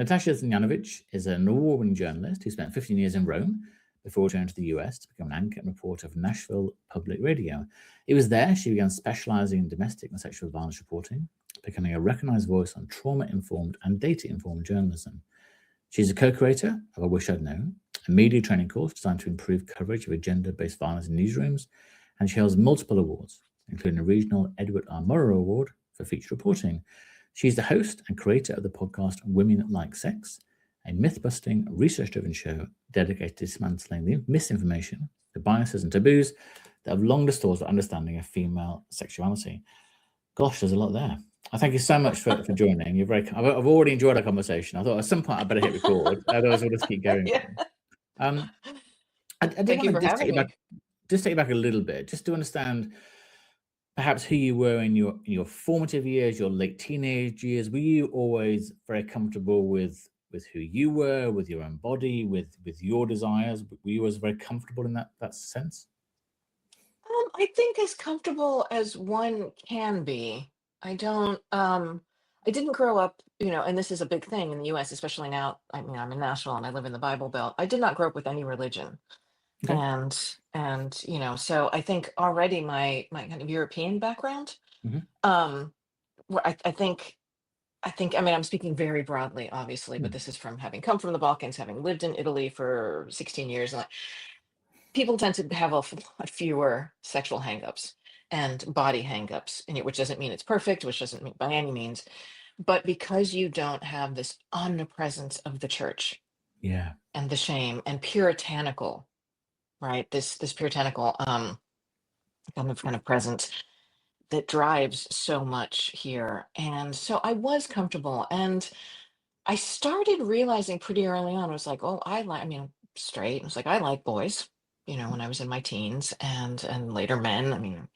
Natasha Senjanovic is an award-winning journalist who spent 15 years in Rome before returning to the US to become an anchor and reporter of Nashville Public Radio. It was there she began specializing in domestic and sexual violence reporting, becoming a recognized voice on trauma-informed and data-informed journalism. She's a co-creator of I Wish I'd Known, a media training course designed to improve coverage of gender-based violence in newsrooms, and she holds multiple awards, including a regional Edward R. Murrow Award for feature reporting. She's the host and creator of the podcast Women Like Sex, a myth-busting, research-driven show dedicated to dismantling the misinformation, the biases and taboos that have long distorted our understanding of female sexuality. Gosh, there's a lot there. I thank you so much for joining. You're very. I've already enjoyed our conversation. I thought at some point I better hit record, otherwise we'll just keep going. Yeah. I did want to just take you back a little bit, just to understand perhaps who you were in your formative years, your late teenage years. Were you always very comfortable with who you were, with your own body, with your desires? Were you always very comfortable in that sense? I think as comfortable as one can be. I didn't grow up, and this is a big thing in the US, especially now. I mean, I'm in Nashville and I live in the Bible Belt. I did not grow up with any religion. Okay. And so I think already my kind of European background, where I think, I mean, I'm speaking very broadly, obviously, but this is from having come from the Balkans, having lived in Italy for 16 years. And people tend to have a lot fewer sexual hangups and body hangups, which doesn't mean it's perfect, which doesn't mean by any means, but because you don't have this omnipresence of the church, and the shame and puritanical, right? This puritanical kind of presence that drives so much here. And so I was comfortable, and I started realizing pretty early on, I was like, oh, straight. I was like, I like boys, when I was in my teens and later men.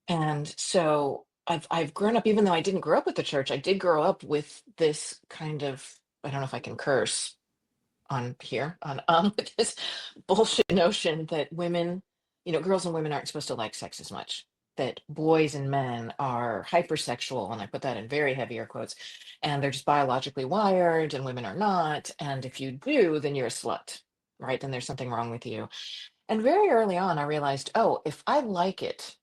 And so I've grown up, even though I didn't grow up with the church, I did grow up with this kind of, I don't know if I can curse on here, on this bullshit notion that women, girls and women aren't supposed to like sex as much, that boys and men are hypersexual, and I put that in very heavy air quotes, and they're just biologically wired and women are not, and if you do, then you're a slut, right? Then there's something wrong with you. And very early on I realized, oh, if I like it,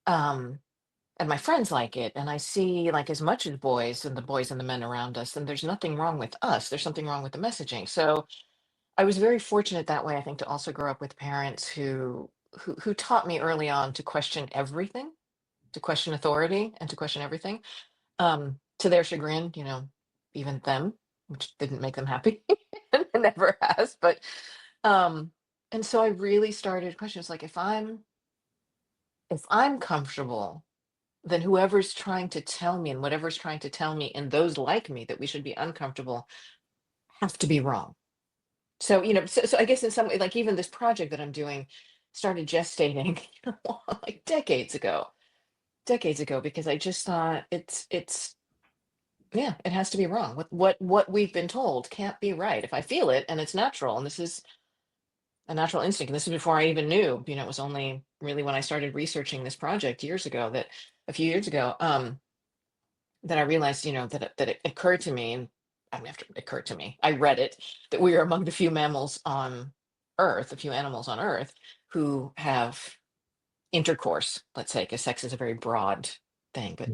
and my friends like it, and I see like as much as boys and the men around us, then there's nothing wrong with us. There's something wrong with the messaging. So I was very fortunate that way, I think, to also grow up with parents who taught me early on to question everything, to question authority, and to question everything. To their chagrin, even them, which didn't make them happy, and it never has. But and so I really started questions like, if I'm comfortable, then whoever's trying to tell me and whatever's trying to tell me and those like me that we should be uncomfortable have to be wrong. So, so I guess in some way, like even this project that I'm doing started gestating like decades ago, because I just thought it has to be wrong. What we've been told can't be right. If I feel it and it's natural, and this is a natural instinct, and this is before I even knew, it was only really when I started researching this project a few years ago, that I realized, that it occurred to me, and after it occurred to me, I read it, that we are among the few mammals on Earth, a few animals on Earth who have intercourse, let's say, because sex is a very broad thing, but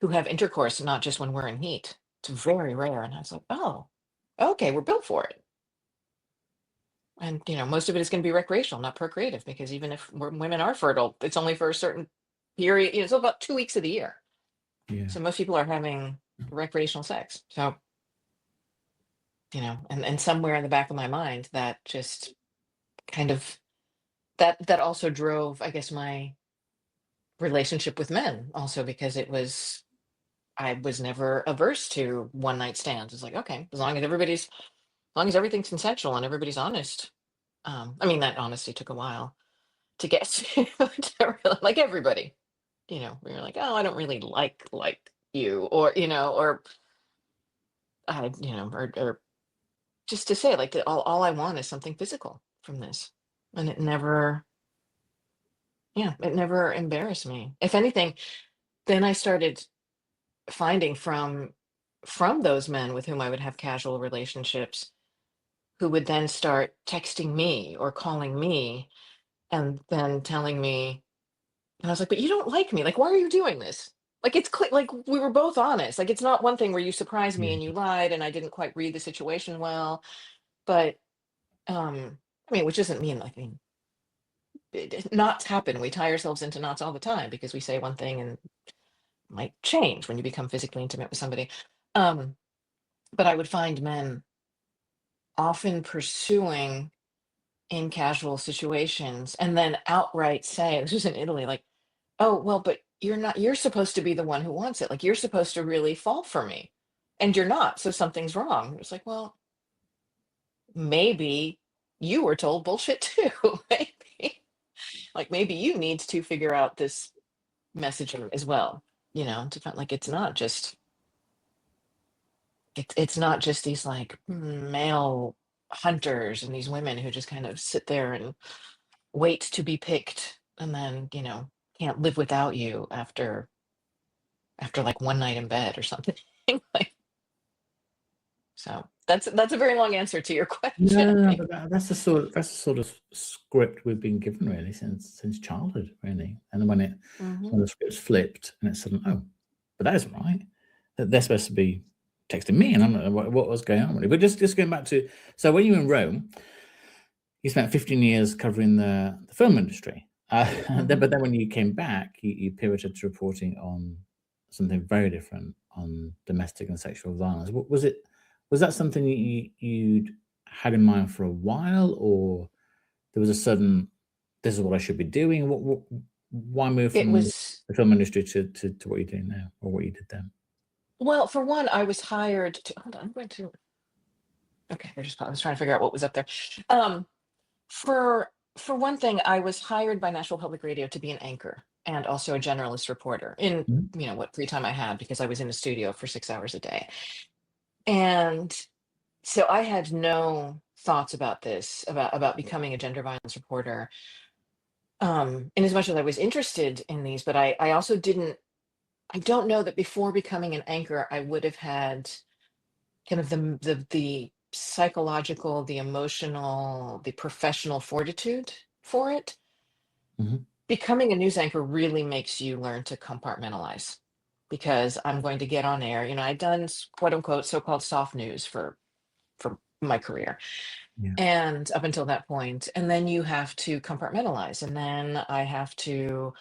who have intercourse not just when we're in heat. It's very rare. And I was like, oh, okay, we're built for it. And most of it is going to be recreational, not procreative, because even if women are fertile, it's only for a certain period. It's about 2 weeks of the year. So most people are having recreational sex. So, and somewhere in the back of my mind, that just kind of that also drove, I guess, my relationship with men also, because I was never averse to one night stands. It's like, okay, as long as everything's consensual and everybody's honest. I mean, that honesty took a while to get to, really, like everybody, we were like, oh, I don't really like you, or, or I, or just to say like that all I want is something physical from this. And it never embarrassed me. If anything, then I started finding from from those men with whom I would have casual relationships, who would then start texting me or calling me and then telling me, and I was like, but you don't like me. Like, why are you doing this? Like, it's like we were both honest. Like, it's not one thing where you surprised me Yeah. and you lied and I didn't quite read the situation well. But, I mean, which doesn't mean, like, I mean, knots happen. We tie ourselves into knots all the time because we say one thing and it might change when you become physically intimate with somebody. Um, but I would find men often pursuing in casual situations and then outright say, this was in Italy, like, oh, well, but you're supposed to be the one who wants it. Like, you're supposed to really fall for me. And you're not. So something's wrong. It's like, well, maybe you were told bullshit too. Maybe. Like, maybe you need to figure out this messaging as well, to find, like, it's not just these like male hunters and these women who just kind of sit there and wait to be picked and then, can't live without you after like one night in bed or something. Like, so that's a very long answer to your question. No, but that's the sort of script we've been given really since childhood, really. And then when Mhm. the script's flipped and it's sudden, oh, but that isn't right. They're supposed to be texting me, and I don't know what was going on really. But just going back to, so when you were in Rome, you spent 15 years covering the film industry. But then when you came back, you pivoted to reporting on something very different, on domestic and sexual violence. Was that something you'd had in mind for a while, or there was a sudden, this is what I should be doing? Why move It from was, the film industry to what you're doing now, or what you did then? well, for one, I was hired to, hold on, I'm going to, okay, I was trying to figure out what was up there. Um, for one thing, I was hired by Nashville Public Radio to be an anchor and also a generalist reporter in, Mhm. what free time I had, because I was in the studio for 6 hours a day. And so I had no thoughts about this, about becoming a gender violence reporter. In as much as I was interested in these, but I also didn't, I don't know that before becoming an anchor, I would have had kind of the psychological, the emotional, the professional fortitude for it. Mhm. Becoming a news anchor really makes you learn to compartmentalize, because I'm going to get on air. I'd done quote unquote so-called soft news for my career, Yeah. and up until that point, and then you have to compartmentalize, and then I have to,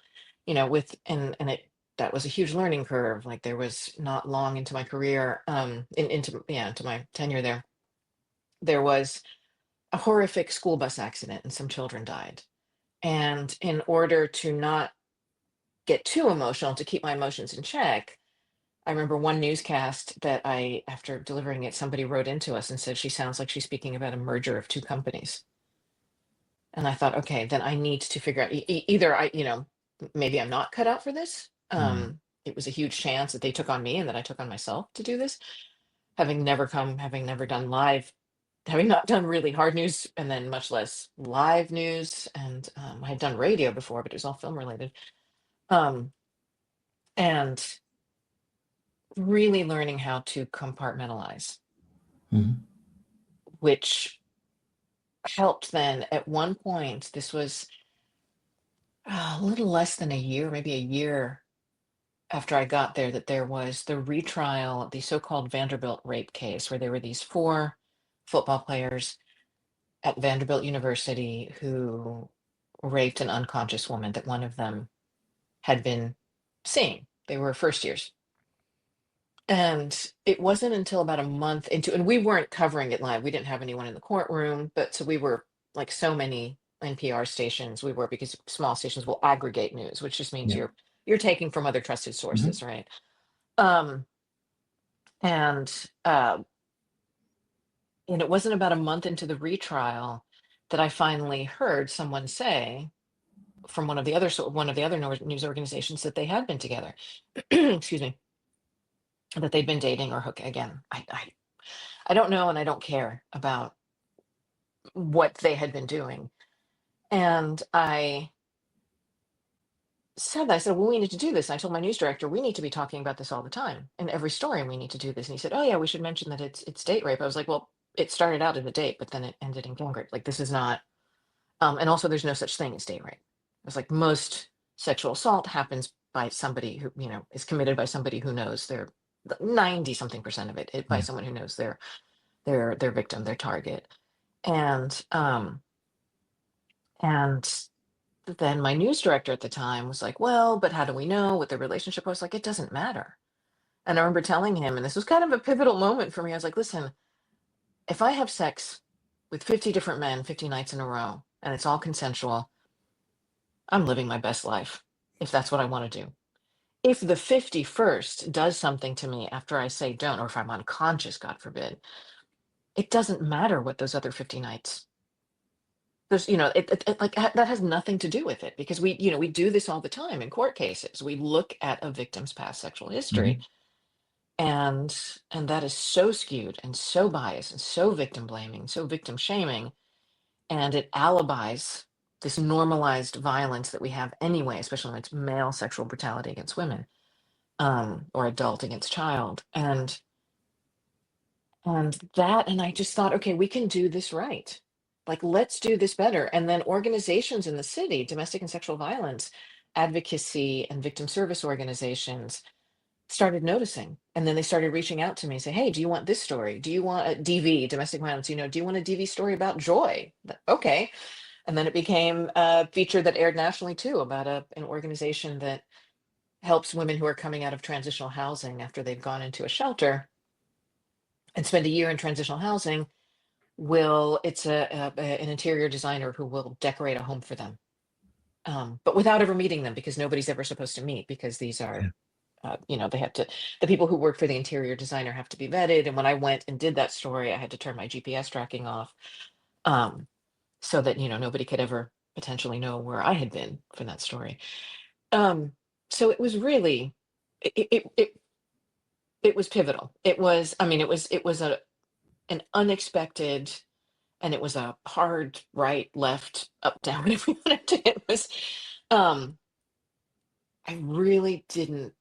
with and it that was a huge learning curve. Like, there was not long into my career, into my tenure there was a horrific school bus accident and some children died. And in order to not get too emotional, to keep my emotions in check, I remember one newscast that after delivering it, somebody wrote into us and said, she sounds like she's speaking about a merger of two companies. And I thought, okay, then I need to figure out, either maybe I'm not cut out for this. Mm. It was a huge chance that they took on me and that I took on myself to do this, having never done live, having not done really hard news, and then much less live news. And I had done radio before, but it was all film related. Um, and really learning how to compartmentalize, Mhm. which helped then at one point. This was a little less than a year, maybe a year after I got there, that there was the retrial, the so-called Vanderbilt rape case, where there were these four football players at Vanderbilt University who raped an unconscious woman that one of them had been seeing. They were first years. And it wasn't until about a month into, and we weren't covering it live. We didn't have anyone in the courtroom, but so we were, like so many NPR stations, we were, because small stations will aggregate news, which just means Yeah. you're taking from other trusted Mhm. sources, right? Um, and uh, and it wasn't about a month into the retrial that I finally heard someone say from one of the other news organizations that they had been together. Excuse me, that they'd been dating or hook again. I don't know, and I don't care about what they had been doing. And I said that, I said, well, we need to do this. And I told my news director, we need to be talking about this all the time. In every story, we need to do this. And he said, oh yeah, we should mention that it's date rape. I was like, well, it started out as a date, but then it ended in gang rape. Like, this is not, and also there's no such thing as date rape. It was like most sexual assault happens by somebody who, is committed by somebody who knows their 90 something percent of it by Yeah. someone who knows their victim, their target. And then my news director at the time was like, well, but how do we know what the relationship was? Like, it doesn't matter. And I remember telling him, and this was kind of a pivotal moment for me. I was like, listen, if I have sex with 50 different men, 50 nights in a row, and it's all consensual, I'm living my best life, if that's what I want to do. If the 51st does something to me after I say don't, or if I'm unconscious, God forbid, it doesn't matter what those other 50 nights. There's, that has nothing to do with it, because we do this all the time in court cases. We look at a victim's past sexual history, and that is so skewed and so biased and so victim blaming, so victim shaming, and it alibis this normalized violence that we have anyway, especially when it's male sexual brutality against women, or adult against child, and I just thought, okay, we can do this right. Like, let's do this better. And then organizations in the city, domestic and sexual violence advocacy and victim service organizations, started noticing. And then they started reaching out to me, say, hey, do you want this story? Do you want a DV, domestic violence? Do you want a DV story about joy? Okay. And then it became a feature that aired nationally too, about an organization that helps women who are coming out of transitional housing after they've gone into a shelter and spend a year in transitional housing. It's an interior designer who will decorate a home for them, but without ever meeting them, because nobody's ever supposed to meet, because these are they have to, the people who work for the interior designer have to be vetted. And when I went and did that story, I had to turn my GPS tracking off, so that nobody could ever potentially know where I had been for that story. So it was really, it was pivotal. It was, it was an unexpected, and it was a hard right, left, up, down, whatever you want to do. It was, I really didn't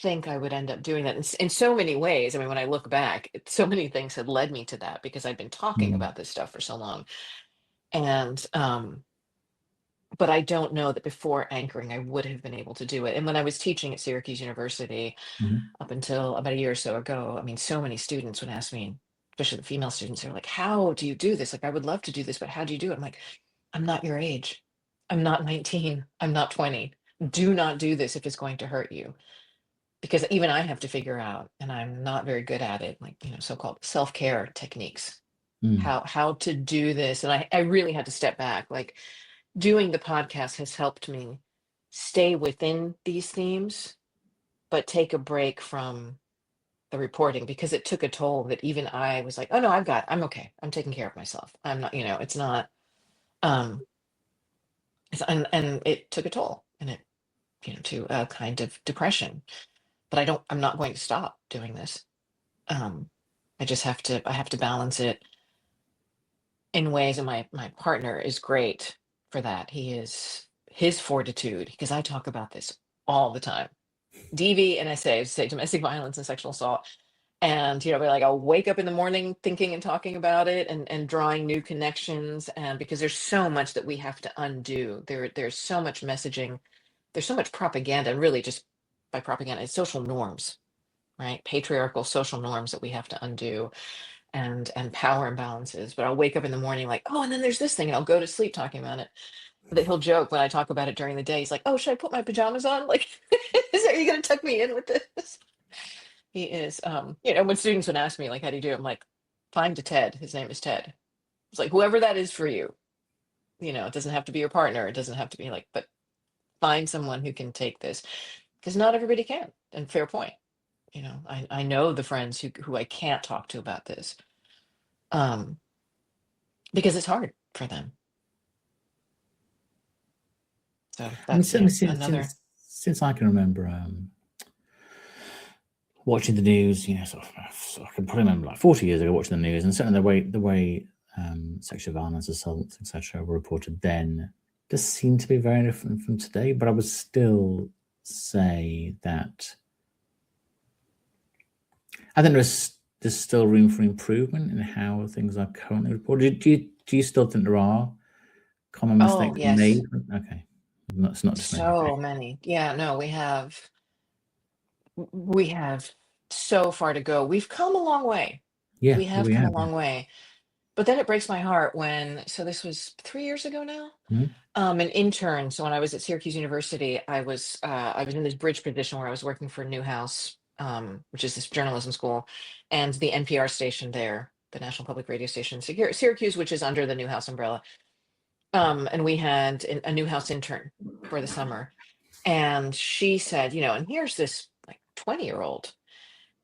think I would end up doing that in so many ways. I mean, when I look back, so many things had led me to that, because I'd been talking about this stuff for so long. And, but I don't know that before anchoring, I would have been able to do it. And when I was teaching at Syracuse University, up until about a year or so ago, I mean, so many students would ask me, especially the female students, they're like, how do you do this? Like, I would love to do this, but how do you do it? I'm like, I'm not your age. I'm not 19. I'm not 20. Do not do this if it's going to hurt you. Because even I have to figure out, and I'm not very good at it, like, so-called self-care techniques, how to do this. And I really had to step back. Like, doing the podcast has helped me stay within these themes, but take a break from the reporting, because it took a toll that even I was like, oh no, I'm okay. I'm taking care of myself. I'm not, it's not, and it took a toll, and it, to a kind of depression. But I'm not going to stop doing this. I have to balance it in ways, and my partner is great for that. His fortitude, because I talk about this all the time. DV, and I say domestic violence and sexual assault. And, like, I'll wake up in the morning thinking and talking about it, and drawing new connections. And because there's so much that we have to undo. There's so much messaging. There's so much propaganda, and really just by propaganda, it's social norms, right? Patriarchal social norms that we have to undo, and power imbalances. But I'll wake up in the morning like, oh, and then there's this thing, and I'll go to sleep talking about it. That he'll joke when I talk about it during the day. He's like, oh, should I put my pajamas on? Like, are you going to tuck me in with this? He is, when students would ask me, like, how do you do it? I'm like, find a Ted. His name is Ted. It's like, whoever that is for you, it doesn't have to be your partner. It doesn't have to be like, but find someone who can take this, because not everybody can. And fair point. I know the friends who I can't talk to about this, because it's hard for them. So that's since I can remember watching the news, so I can probably remember like 40 years ago watching the news, and certainly the way sexual violence, assaults, etc. were reported then does seem to be very different from today, but I would still say that I think there's still room for improvement in how things are currently reported. Do you still think there are common mistakes made? Okay, it's not just me. So many. Yeah, no, we have so far to go. We've come a long way. Yeah, We have come a long way. But then it breaks my heart when, so this was 3 years ago now, an intern. So when I was at Syracuse University, I was in this bridge position where I was working for Newhouse, which is this journalism school, and the NPR station there, the National Public Radio station, Syracuse, which is under the Newhouse umbrella. And we had a Newhouse intern for the summer. And she said, and here's this like 20-year-old.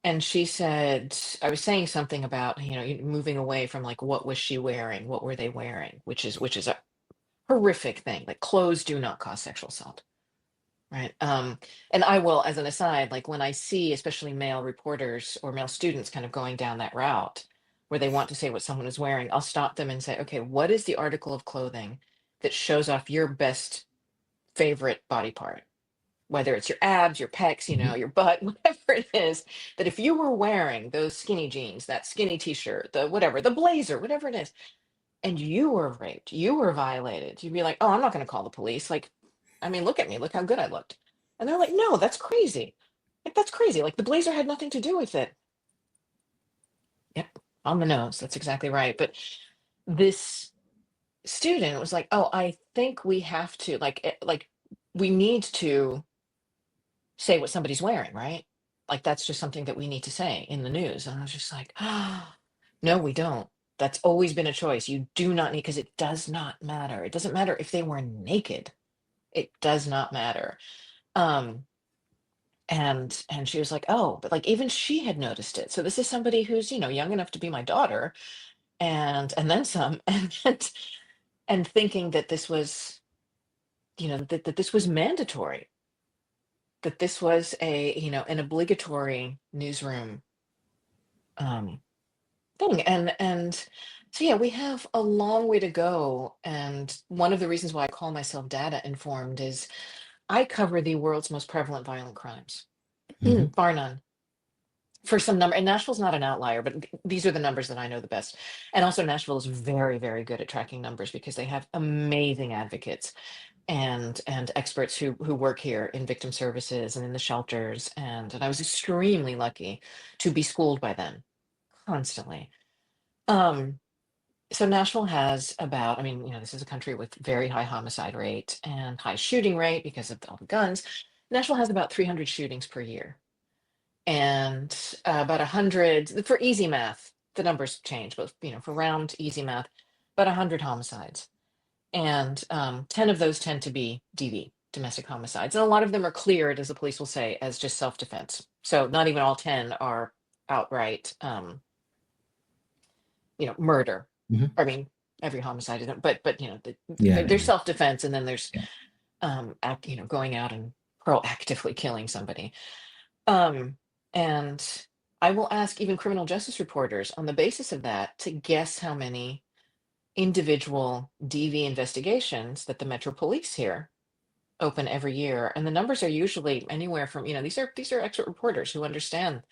And she said, I was saying something about, moving away from like, what was she wearing? What were they wearing? Which is a horrific thing. Like clothes do not cause sexual assault. Right. And I will, as an aside, like when I see especially male reporters or male students kind of going down that route where they want to say what someone is wearing, I'll stop them and say, okay, what is the article of clothing that shows off your best favorite body part? Whether it's your abs, your pecs, your butt, whatever it is, that if you were wearing those skinny jeans, that skinny t-shirt, the whatever, the blazer, whatever it is, and you were raped, you were violated, you'd be like, oh, I'm not going to call the police. Like, I mean, look at me, look how good I looked. And they're like, no, that's crazy. Like, that's crazy. Like the blazer had nothing to do with it. Yep, on the nose. That's exactly right. But this student was like, oh, I think we have to, like we need to say what somebody's wearing, right? Like that's just something that we need to say in the news. And I was just like, no, we don't. That's always been a choice. You do not need, because it does not matter. It doesn't matter if they were naked. It does not matter. And she was like, oh, but like even she had noticed it. So this is somebody who's, young enough to be my daughter and then some, and thinking that this was, that this was mandatory, that this was an obligatory newsroom thing. And so, yeah, we have a long way to go. And one of the reasons why I call myself data informed is I cover the world's most prevalent violent crimes, bar none. For some number, and Nashville's not an outlier, but these are the numbers that I know the best. And also Nashville is very, very good at tracking numbers because they have amazing advocates and experts who work here in victim services and in the shelters. And I was extremely lucky to be schooled by them constantly. So Nashville has about, this is a country with very high homicide rate and high shooting rate because of all the guns. Nashville has about 300 shootings per year. And about 100, for easy math, the numbers change, but for round easy math, about 100 homicides. And 10 of those tend to be DV, domestic homicides. And a lot of them are cleared, as the police will say, as just self-defense. So not even all 10 are outright, murder. I mean, every homicide isn't, but there's self-defense, and then there's going out and proactively killing somebody. And I will ask even criminal justice reporters on the basis of that to guess how many individual DV investigations that the Metro Police here open every year. And the numbers are usually anywhere from, these are expert reporters who understand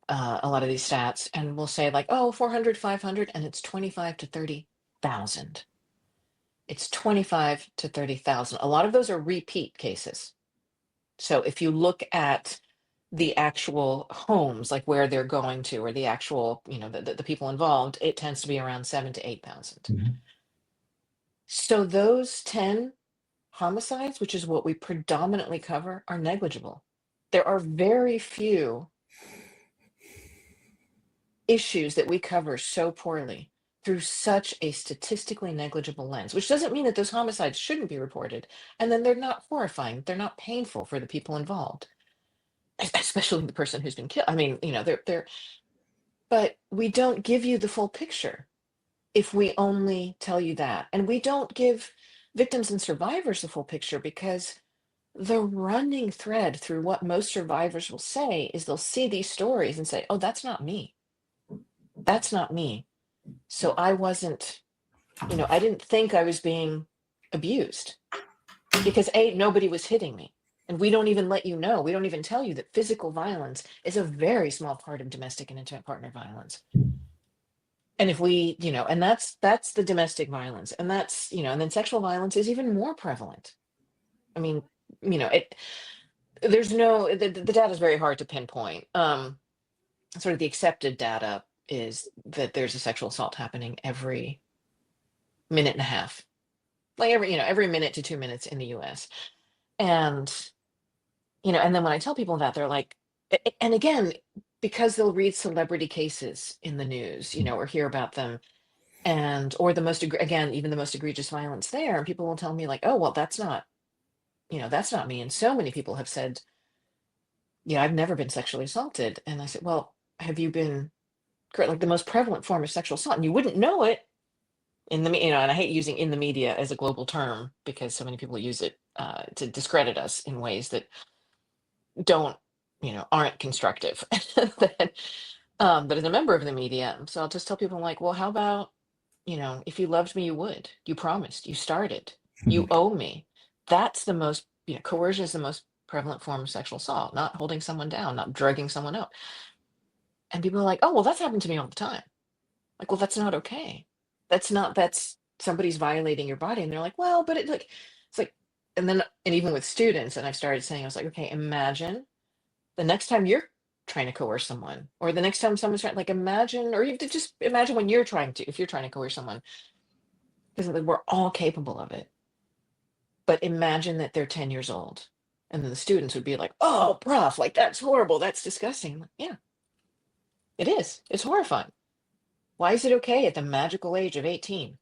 a lot of these stats, and will say like, oh, 400, 500, and it's 25 to 30,000. It's 25 to 30,000. A lot of those are repeat cases. So if you look at the actual homes, like where they're going to, or the actual, the people involved, it tends to be around 7,000 to 8,000. So those 10 homicides, which is what we predominantly cover, are negligible. There are very few issues that we cover so poorly through such a statistically negligible lens, which doesn't mean that those homicides shouldn't be reported. And then they're not horrifying. They're not painful for the people involved, especially the person who's been killed. They're, but we don't give you the full picture if we only tell you that. And we don't give victims and survivors the full picture, because the running thread through what most survivors will say is they'll see these stories and say, oh, that's not me. That's not me. So I wasn't, I didn't think I was being abused because nobody was hitting me. And we don't even let you know. We don't even tell you that physical violence is a very small part of domestic and intimate partner violence. And if we, and that's the domestic violence. And that's, and then sexual violence is even more prevalent. I mean, there's the data is very hard to pinpoint. Sort of the accepted data is that there's a sexual assault happening every minute and a half, like every minute to 2 minutes in the US. And, and then when I tell people that, they're like, and again, because they'll read celebrity cases in the news, or hear about them, or even the most egregious violence there, and people will tell me like, oh, well, that's not me. And so many people have said, yeah, I've never been sexually assaulted. And I said, well, have you been, like the most prevalent form of sexual assault, and you wouldn't know it in the, and I hate using in the media as a global term because so many people use it to discredit us in ways that aren't constructive. But as a member of the media, so I'll just tell people, I'm like, well, how about, if you loved me, you would, you promised, you started, you owe me. That's the most, coercion is the most prevalent form of sexual assault, not holding someone down, not drugging someone out. And people are like, oh, well, that's happened to me all the time. Like, well, that's not okay. That's somebody's violating your body. And they're like, well, but it's like, and even with students, and I've started saying, I was like, okay, imagine the next time you're trying to coerce someone, or the next time someone's trying, like, imagine, or you just imagine when if you're trying to coerce someone, because we're all capable of it. But imagine that they're 10 years old. And then the students would be like, oh, prof, like, that's horrible. That's disgusting. Like, yeah, it is. It's horrifying. Why is it okay at the magical age of 18,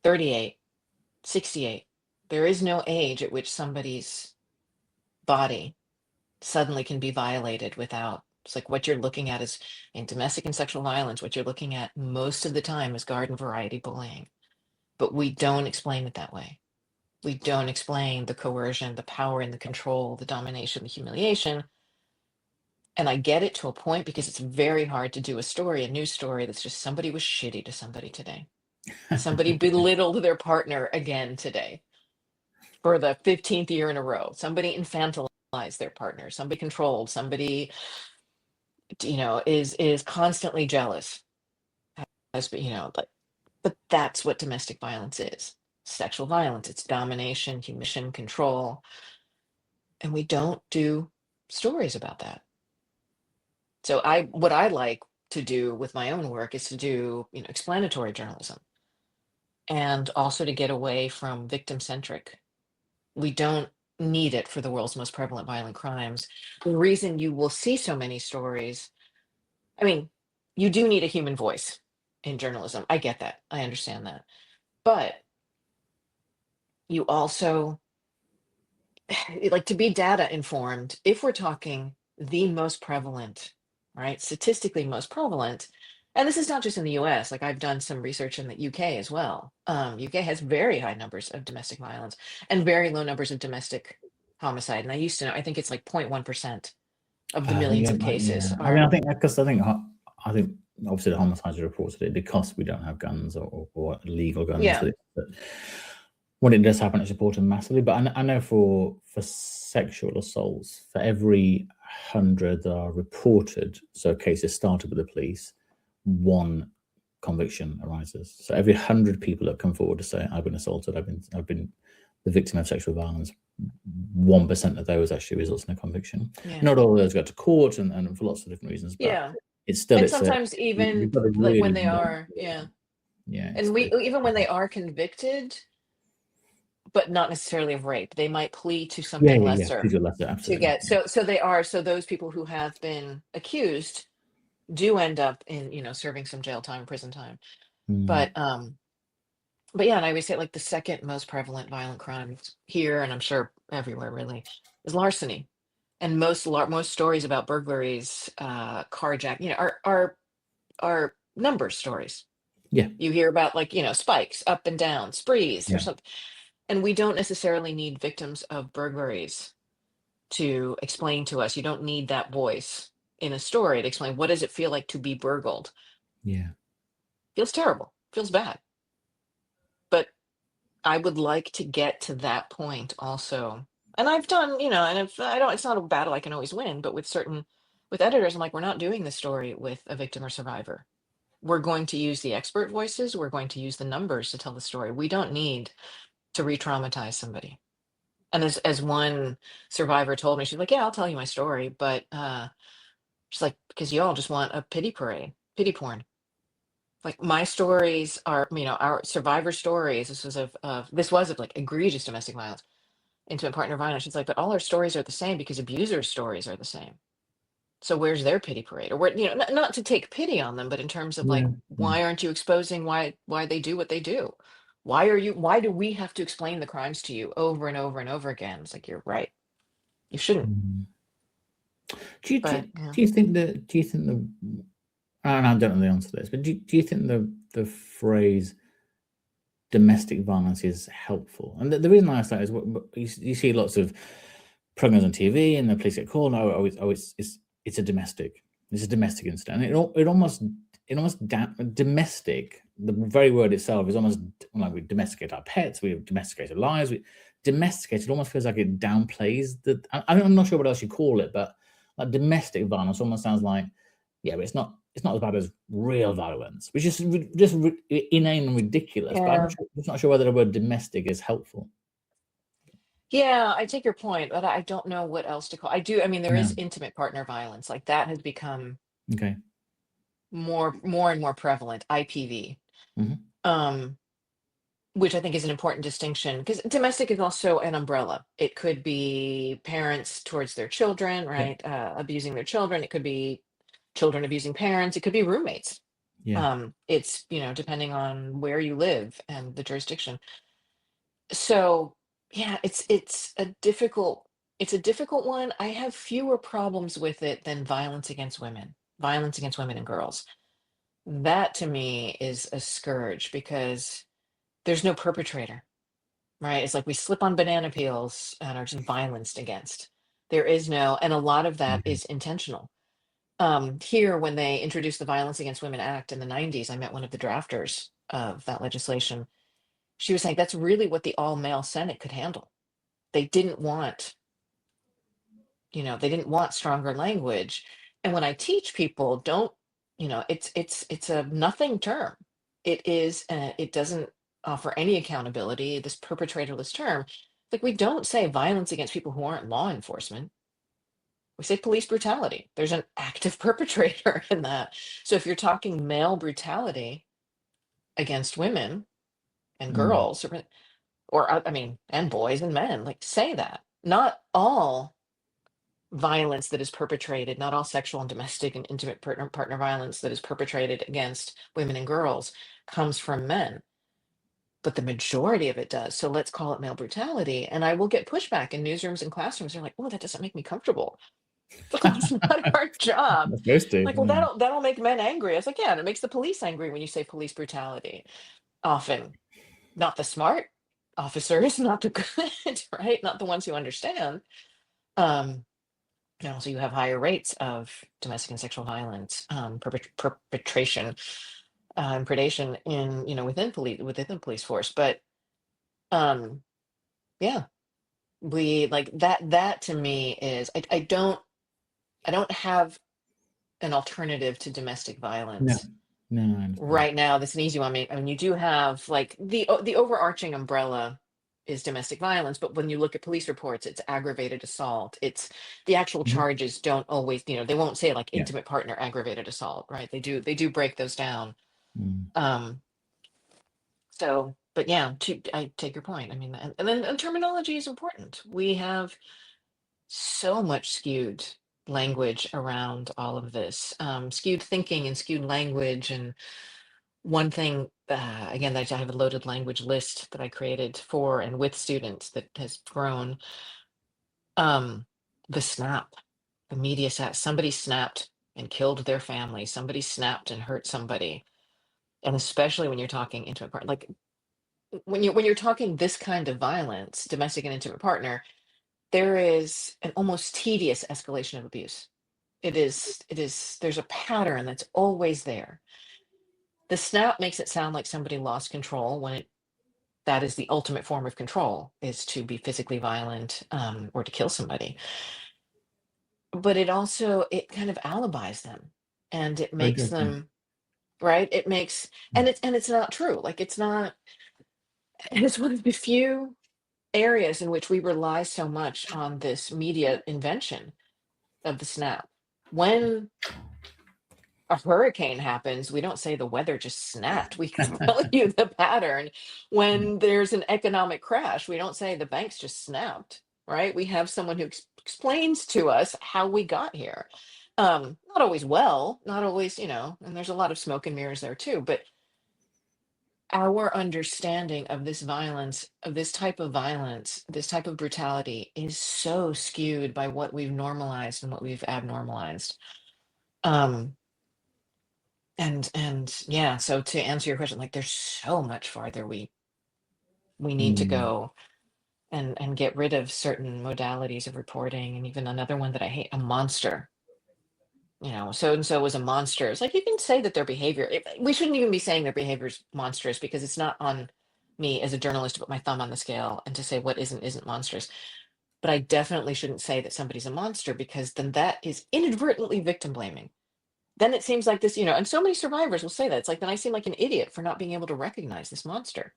38, 68? There is no age at which somebody's body suddenly can be violated without. It's like what you're looking at is in domestic and sexual violence, what you're looking at most of the time is garden variety bullying. But we don't explain it that way. We don't explain the coercion, the power and the control, the domination, the humiliation. And I get it to a point because it's very hard to do a news story that's just somebody was shitty to somebody today. Somebody belittled their partner again today for the 15th year in a row. Somebody infantilized their partner. Somebody controlled. Somebody, is constantly jealous. But that's what domestic violence is. Sexual violence. It's domination, humiliation, control. And we don't do stories about that. So what I like to do with my own work is to do, explanatory journalism, and also to get away from victim-centric. We don't need it for the world's most prevalent violent crimes. The reason you will see so many stories, I mean, you do need a human voice in journalism. I get that. I understand that. But you also, like, to be data informed, if we're talking the most prevalent, right, statistically most prevalent, and this is not just in the US, like I've done some research in the UK as well. UK has very high numbers of domestic violence and very low numbers of domestic homicide. And I used to know, I think it's like 0.1% of the millions of cases. Yeah. I mean, I think obviously the homicides are reported it because we don't have guns or legal guns. Yeah. But when it does happen, it's reported massively. But I know for sexual assaults, for every 100 that are reported, so cases started with the police, one conviction arises. So every 100 people that come forward to say, I've been assaulted, I've been the victim of sexual violence, 1% of those actually results in a conviction. Yeah. Not all of those go to court, and for lots of different reasons. But Yeah. it's still, and sometimes even like when they are, yeah. And even when they are convicted, but not necessarily of rape, they might plead to something lesser. Plead to lesser, absolutely. To get so those people who have been accused do end up in serving some jail time, prison time. But yeah, and I always say, like, the second most prevalent violent crime here, and I'm sure everywhere really, is larceny. And most stories about burglaries, carjack, are number stories. Yeah. You hear about, like, spikes up and down, sprees or something. And we don't necessarily need victims of burglaries to explain to us. You don't need that voice in a story to explain, what does it feel like to be burgled? Yeah. Feels terrible, feels bad. But I would like to get to that point also. And I've done, and if I don't, it's not a battle I can always win, but with editors, I'm like, we're not doing the story with a victim or survivor. We're going to use the expert voices. We're going to use the numbers to tell the story. We don't need to re-traumatize somebody. And as one survivor told me, she's like, yeah, I'll tell you my story. But she's like, because you all just want a pity parade, pity porn. Like my stories are, our survivor stories. This was of like egregious domestic violence, intimate partner violence. She's like, but all our stories are the same because abusers' stories are the same. So where's their pity parade? Or where, not to take pity on them, but in terms of like, Yeah. why aren't you exposing why they do what they do? Why do we have to explain the crimes to you over and over and over again? It's like, you're right. You shouldn't. Mm. Do But yeah. you think the and I don't know the answer to this, but do you think the phrase domestic violence is helpful? And the reason I ask that is you see lots of programs on TV and the police get called. It's a domestic incident. It almost domestic. The very word itself is almost like we domesticate our pets, we have domesticated lives. Domesticated almost feels like it downplays the. I'm not sure what else you call it, but like domestic violence almost sounds like, yeah, but it's not as bad as real violence, which is just inane and ridiculous. Yeah. But I'm just not sure whether the word domestic is helpful. Yeah, I take your point, but I don't know what else to call. I do. I mean, there Yeah. is intimate partner violence. Like that has become Okay. more and more prevalent. IPV, Mm-hmm. Which I think is an important distinction because domestic is also an umbrella. It could be parents towards their children, right? Abusing their children. It could be children abusing parents. It could be roommates. Yeah. It's, depending on where you live and the jurisdiction. So yeah, it's a difficult one. I have fewer problems with it than violence against women and girls. That to me is a scourge because there's no perpetrator, right? It's like we slip on banana peels and are just violenced against. There is no, and a lot of that is intentional. Here, when they introduced the Violence Against Women Act in the 90s, I met one of the drafters of that legislation. She was saying that's really what the all male Senate could handle. They didn't want, they didn't want stronger language. And when I teach people, don't, it's a nothing term. It doesn't offer any accountability, this perpetrator-less term. Like we don't say violence against people who aren't law enforcement. We say police brutality. There's an active perpetrator in that. So if you're talking male brutality against women and girls, or I mean, and boys and men, like say that. Not all violence that is perpetrated, not all sexual and domestic and intimate partner violence that is perpetrated against women and girls comes from men, but the majority of it does. So let's call it male brutality. And I will get pushback in newsrooms and classrooms. They're like, oh, that doesn't make me comfortable. That's not our job. That's supposed to. Like, well, that'll make men angry. I was like, yeah, and it makes the police angry when you say police brutality. Often, not the smart officers, not the good, right? Not the ones who understand. And also, you have higher rates of domestic and sexual violence, perpetration, and predation in within the police force. But yeah, we like that. That to me is I don't have an alternative to domestic violence. No, Right now, that's an easy one. I mean, you do have like the overarching umbrella is domestic violence, but when you look at police reports, it's aggravated assault. It's the actual charges don't always, they won't say like intimate partner aggravated assault, right? They do break those down. So, but yeah, I take your point. I mean, and then terminology is important. We have so much skewed language around all of this, skewed thinking and skewed language. And one thing, again, that I have a loaded language list that I created for and with students that has grown. The snap, the media sat, somebody snapped and killed their family. Somebody snapped and hurt somebody. And especially when you're talking intimate partner, like when you're talking this kind of violence, domestic and intimate partner, there is an almost tedious escalation of abuse. There's a pattern that's always there. The snap makes it sound like somebody lost control when that is the ultimate form of control, is to be physically violent, or to kill somebody. But it kind of alibis them, and it Very makes good. Yeah. them, right? It makes, Mm. and it's not true. Like, it's not, and it's one of the few areas in which we rely so much on this media invention of the snap. When a hurricane happens, we don't say the weather just snapped. We can tell you the pattern. Yeah. When there's an economic crash, we don't say the banks just snapped, right? We have someone who explains to us how we got here. Not always well, not always, and there's a lot of smoke and mirrors there too, but our understanding of this violence, of this type of violence, this type of brutality is so skewed by what we've normalized and what we've abnormalized. Um, and yeah, so to answer your question, like, there's so much farther we need to Mm. go, and get rid of certain modalities of reporting. And even another one that I hate, a monster. So and so was a monster. It's like, you can say that their behavior, we shouldn't even be saying their behavior is monstrous, because it's not on me as a journalist to put my thumb on the scale and to say what isn't monstrous. But I definitely shouldn't say that somebody's a monster, because then that is inadvertently victim blaming. Then it seems like this, and so many survivors will say that. It's like, then I seem like an idiot for not being able to recognize this monster.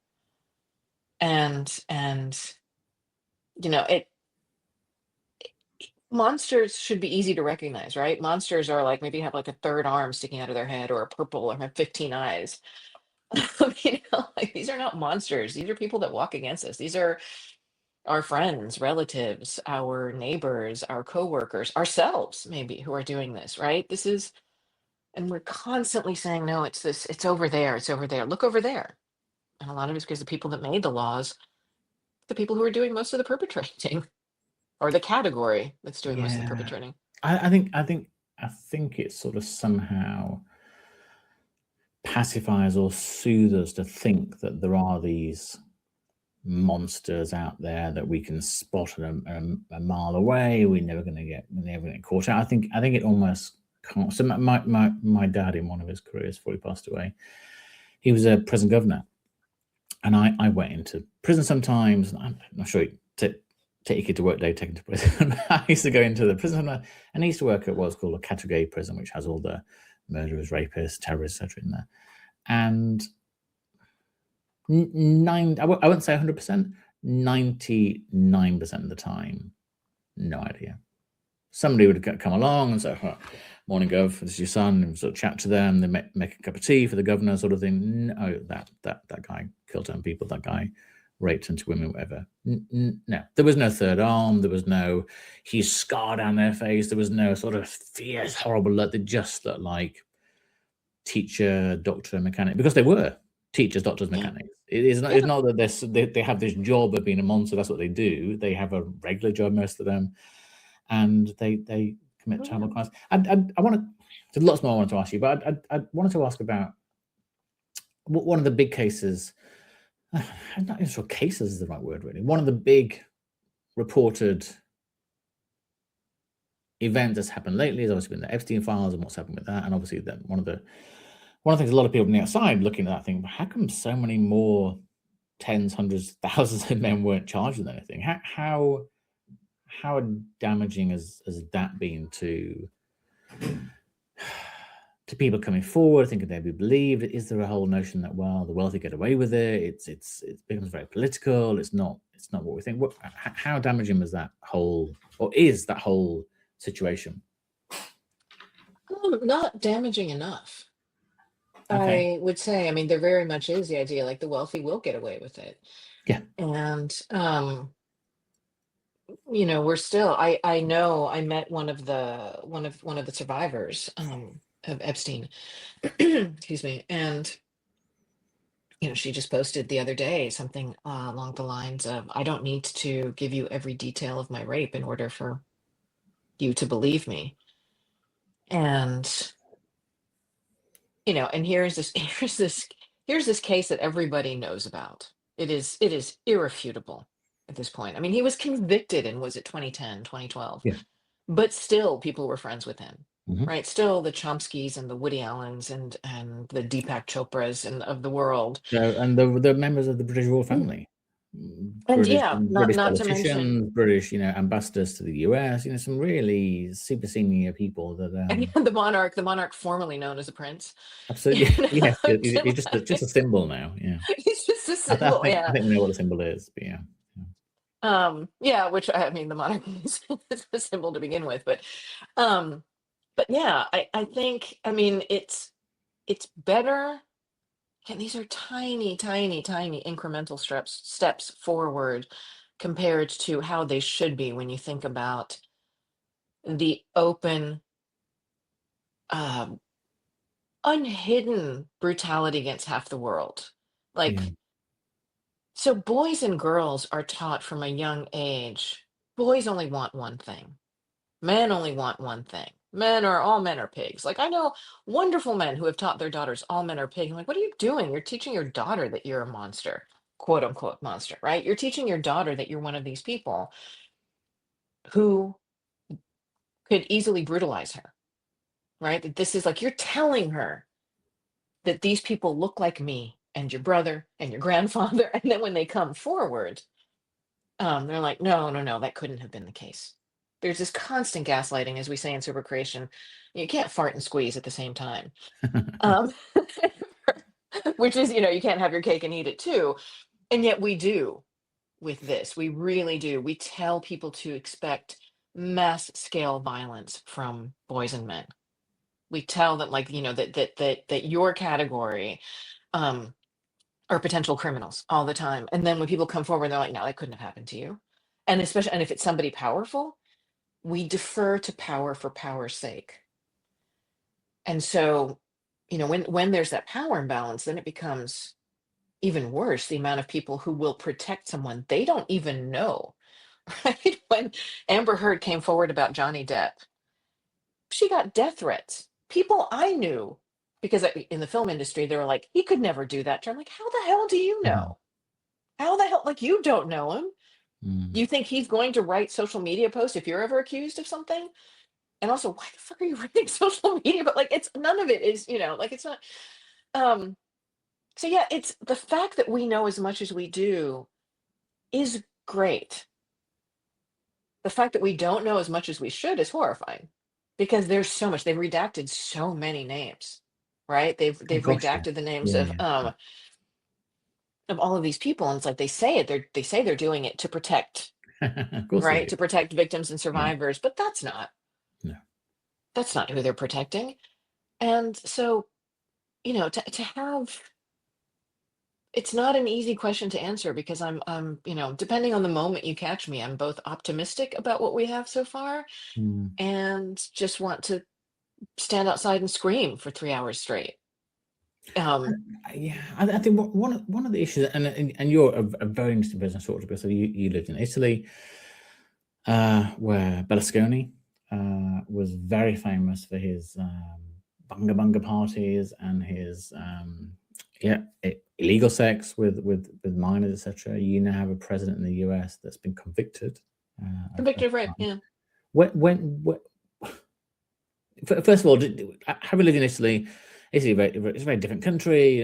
And it monsters should be easy to recognize, right? Monsters are like, maybe have like a third arm sticking out of their head, or a purple, or have 15 eyes. Like, these are not monsters. These are people that walk against us. These are our friends, relatives, our neighbors, our coworkers, ourselves, maybe, who are doing this, right? And we're constantly saying, no, it's this, it's over there, it's over there, look over there. And a lot of it's because the people that made the laws, the people who are doing most of the perpetrating, or the category that's doing most of the Yeah. perpetrating. I think it sort of somehow pacifies or soothes us to think that there are these monsters out there that we can spot a mile away. We're never going to get caught out. I think it almost can't. So my dad, in one of his careers before he passed away, he was a prison governor, and I went into prison sometimes. I'm not sure. Take your kid to work day, take him to prison. I used to go into the prison, and I used to work at what's called a category prison, which has all the murderers, rapists, terrorists, etc. in there. And I wouldn't say 100%, 99% of the time, no idea. Somebody would come along and say, oh, morning, Gov, this is your son, and sort of chat to them, they make a cup of tea for the governor, sort of thing. No, that guy killed 10 people, that guy raped 20 women, whatever. No, there was no third arm, there was no huge scar down their face, there was no sort of fierce, horrible look. They just looked like teacher, doctor, mechanic, because they were teachers, doctors, mechanics. It's not that they have this job of being a monster. That's what they do. They have a regular job, most of them, and they commit terrible crimes. I want to. There's lots more I wanted to ask you, but I wanted to ask about one of the big cases. I'm not even sure cases is the right word, really. One of the big reported event that's happened lately has obviously been the Epstein files and what's happened with that. And obviously, one of the things a lot of people on the outside looking at that think, how come so many more tens, hundreds, thousands of men weren't charged with anything? How damaging has that been to people coming forward, thinking they'd be believed? Is there a whole notion that, well, the wealthy get away with it? It becomes very political. It's not what we think. How damaging was that whole, or is that whole situation? Not damaging enough. Okay. I would say, I mean, there very much is the idea, like, the wealthy will get away with it. Yeah. And we're still, I know I met one of the survivors of Epstein. Excuse me. And she just posted the other day something along the lines of, I don't need to give you every detail of my rape in order for you to believe me. And and here's this case that everybody knows about. It is irrefutable at this point. I mean, he was convicted in, was it 2010, 2012? Yeah. But still, people were friends with him. Mhm. right? Still the Chomskys and the Woody Allens and the Deepak Chopras and of the world. So, and the members of the British royal Mm. family, And British yeah, British not to mention, politicians, British, ambassadors to the US, some really super senior people that and the monarch formerly known as a prince. You absolutely, know, yes, you're just a symbol now. Yeah, he's just a I, th- I symbol, think I yeah. think we know what a symbol is, but yeah. Yeah, which I mean, the monarchy is a symbol to begin with, um, but yeah, I think, I mean, it's better. And these are tiny, tiny, tiny incremental steps forward compared to how they should be when you think about the open, um, unhidden brutality against half the world. Yeah. Like, so boys and girls are taught from a young age, boys only want one thing. Men only want one thing. All men are pigs. Like, I know wonderful men who have taught their daughters all men are pigs. I'm like, what are you doing? You're teaching your daughter that you're a monster, quote unquote monster, right? You're teaching your daughter that you're one of these people who could easily brutalize her, right? That this is like, you're telling her that these people look like me and your brother and your grandfather. And then when they come forward, they're like, no, no, no, that couldn't have been the case. There's this constant gaslighting, as we say in super creation. You can't fart and squeeze at the same time. Um, which is, you can't have your cake and eat it too. And yet we do with this. We really do. We tell people to expect mass scale violence from boys and men. We tell them, like, that your category um are potential criminals all the time. And then when people come forward, they're like, no, that couldn't have happened to you. And especially, and if it's somebody powerful, we defer to power for power's sake. And so, when there's that power imbalance, then it becomes even worse, the amount of people who will protect someone they don't even know. Right? When Amber Heard came forward about Johnny Depp, she got death threats. People I knew, because in the film industry, they were like, he could never do that. I'm like, how the hell do you Mhm. know? How the hell, like, you don't know him. Mm. You think he's going to write social media posts if you're ever accused of something? And also, why the fuck are you writing social media? But like, it's none of it is, like, it's not. Um, so yeah, it's the fact that we know as much as we do is great. The fact that we don't know as much as we should is horrifying, because there's so much. They've redacted so many names, right? Oh They've gosh, yeah, redacted the names yeah, of all of these people, and it's like they say they're doing it to protect, yeah. Of course they right? do. To protect victims and Yeah, survivors, but no. that's not who they're protecting. And so, to have, it's not an easy question to answer, because I'm depending on the moment you catch me, I'm both optimistic about what we have so far Mm. and just want to stand outside and scream for 3 hours straight. Um, Yeah, I think one of the issues, and you're a very interesting person to talk to, because you lived in Italy, where Berlusconi was very famous for his bunga bunga parties and his illegal sex with minors, etc. You now have a president in the US that's been convicted of Convicted of rape, crime. yeah. When first of all, having lived in Italy, Italy it's a very different country.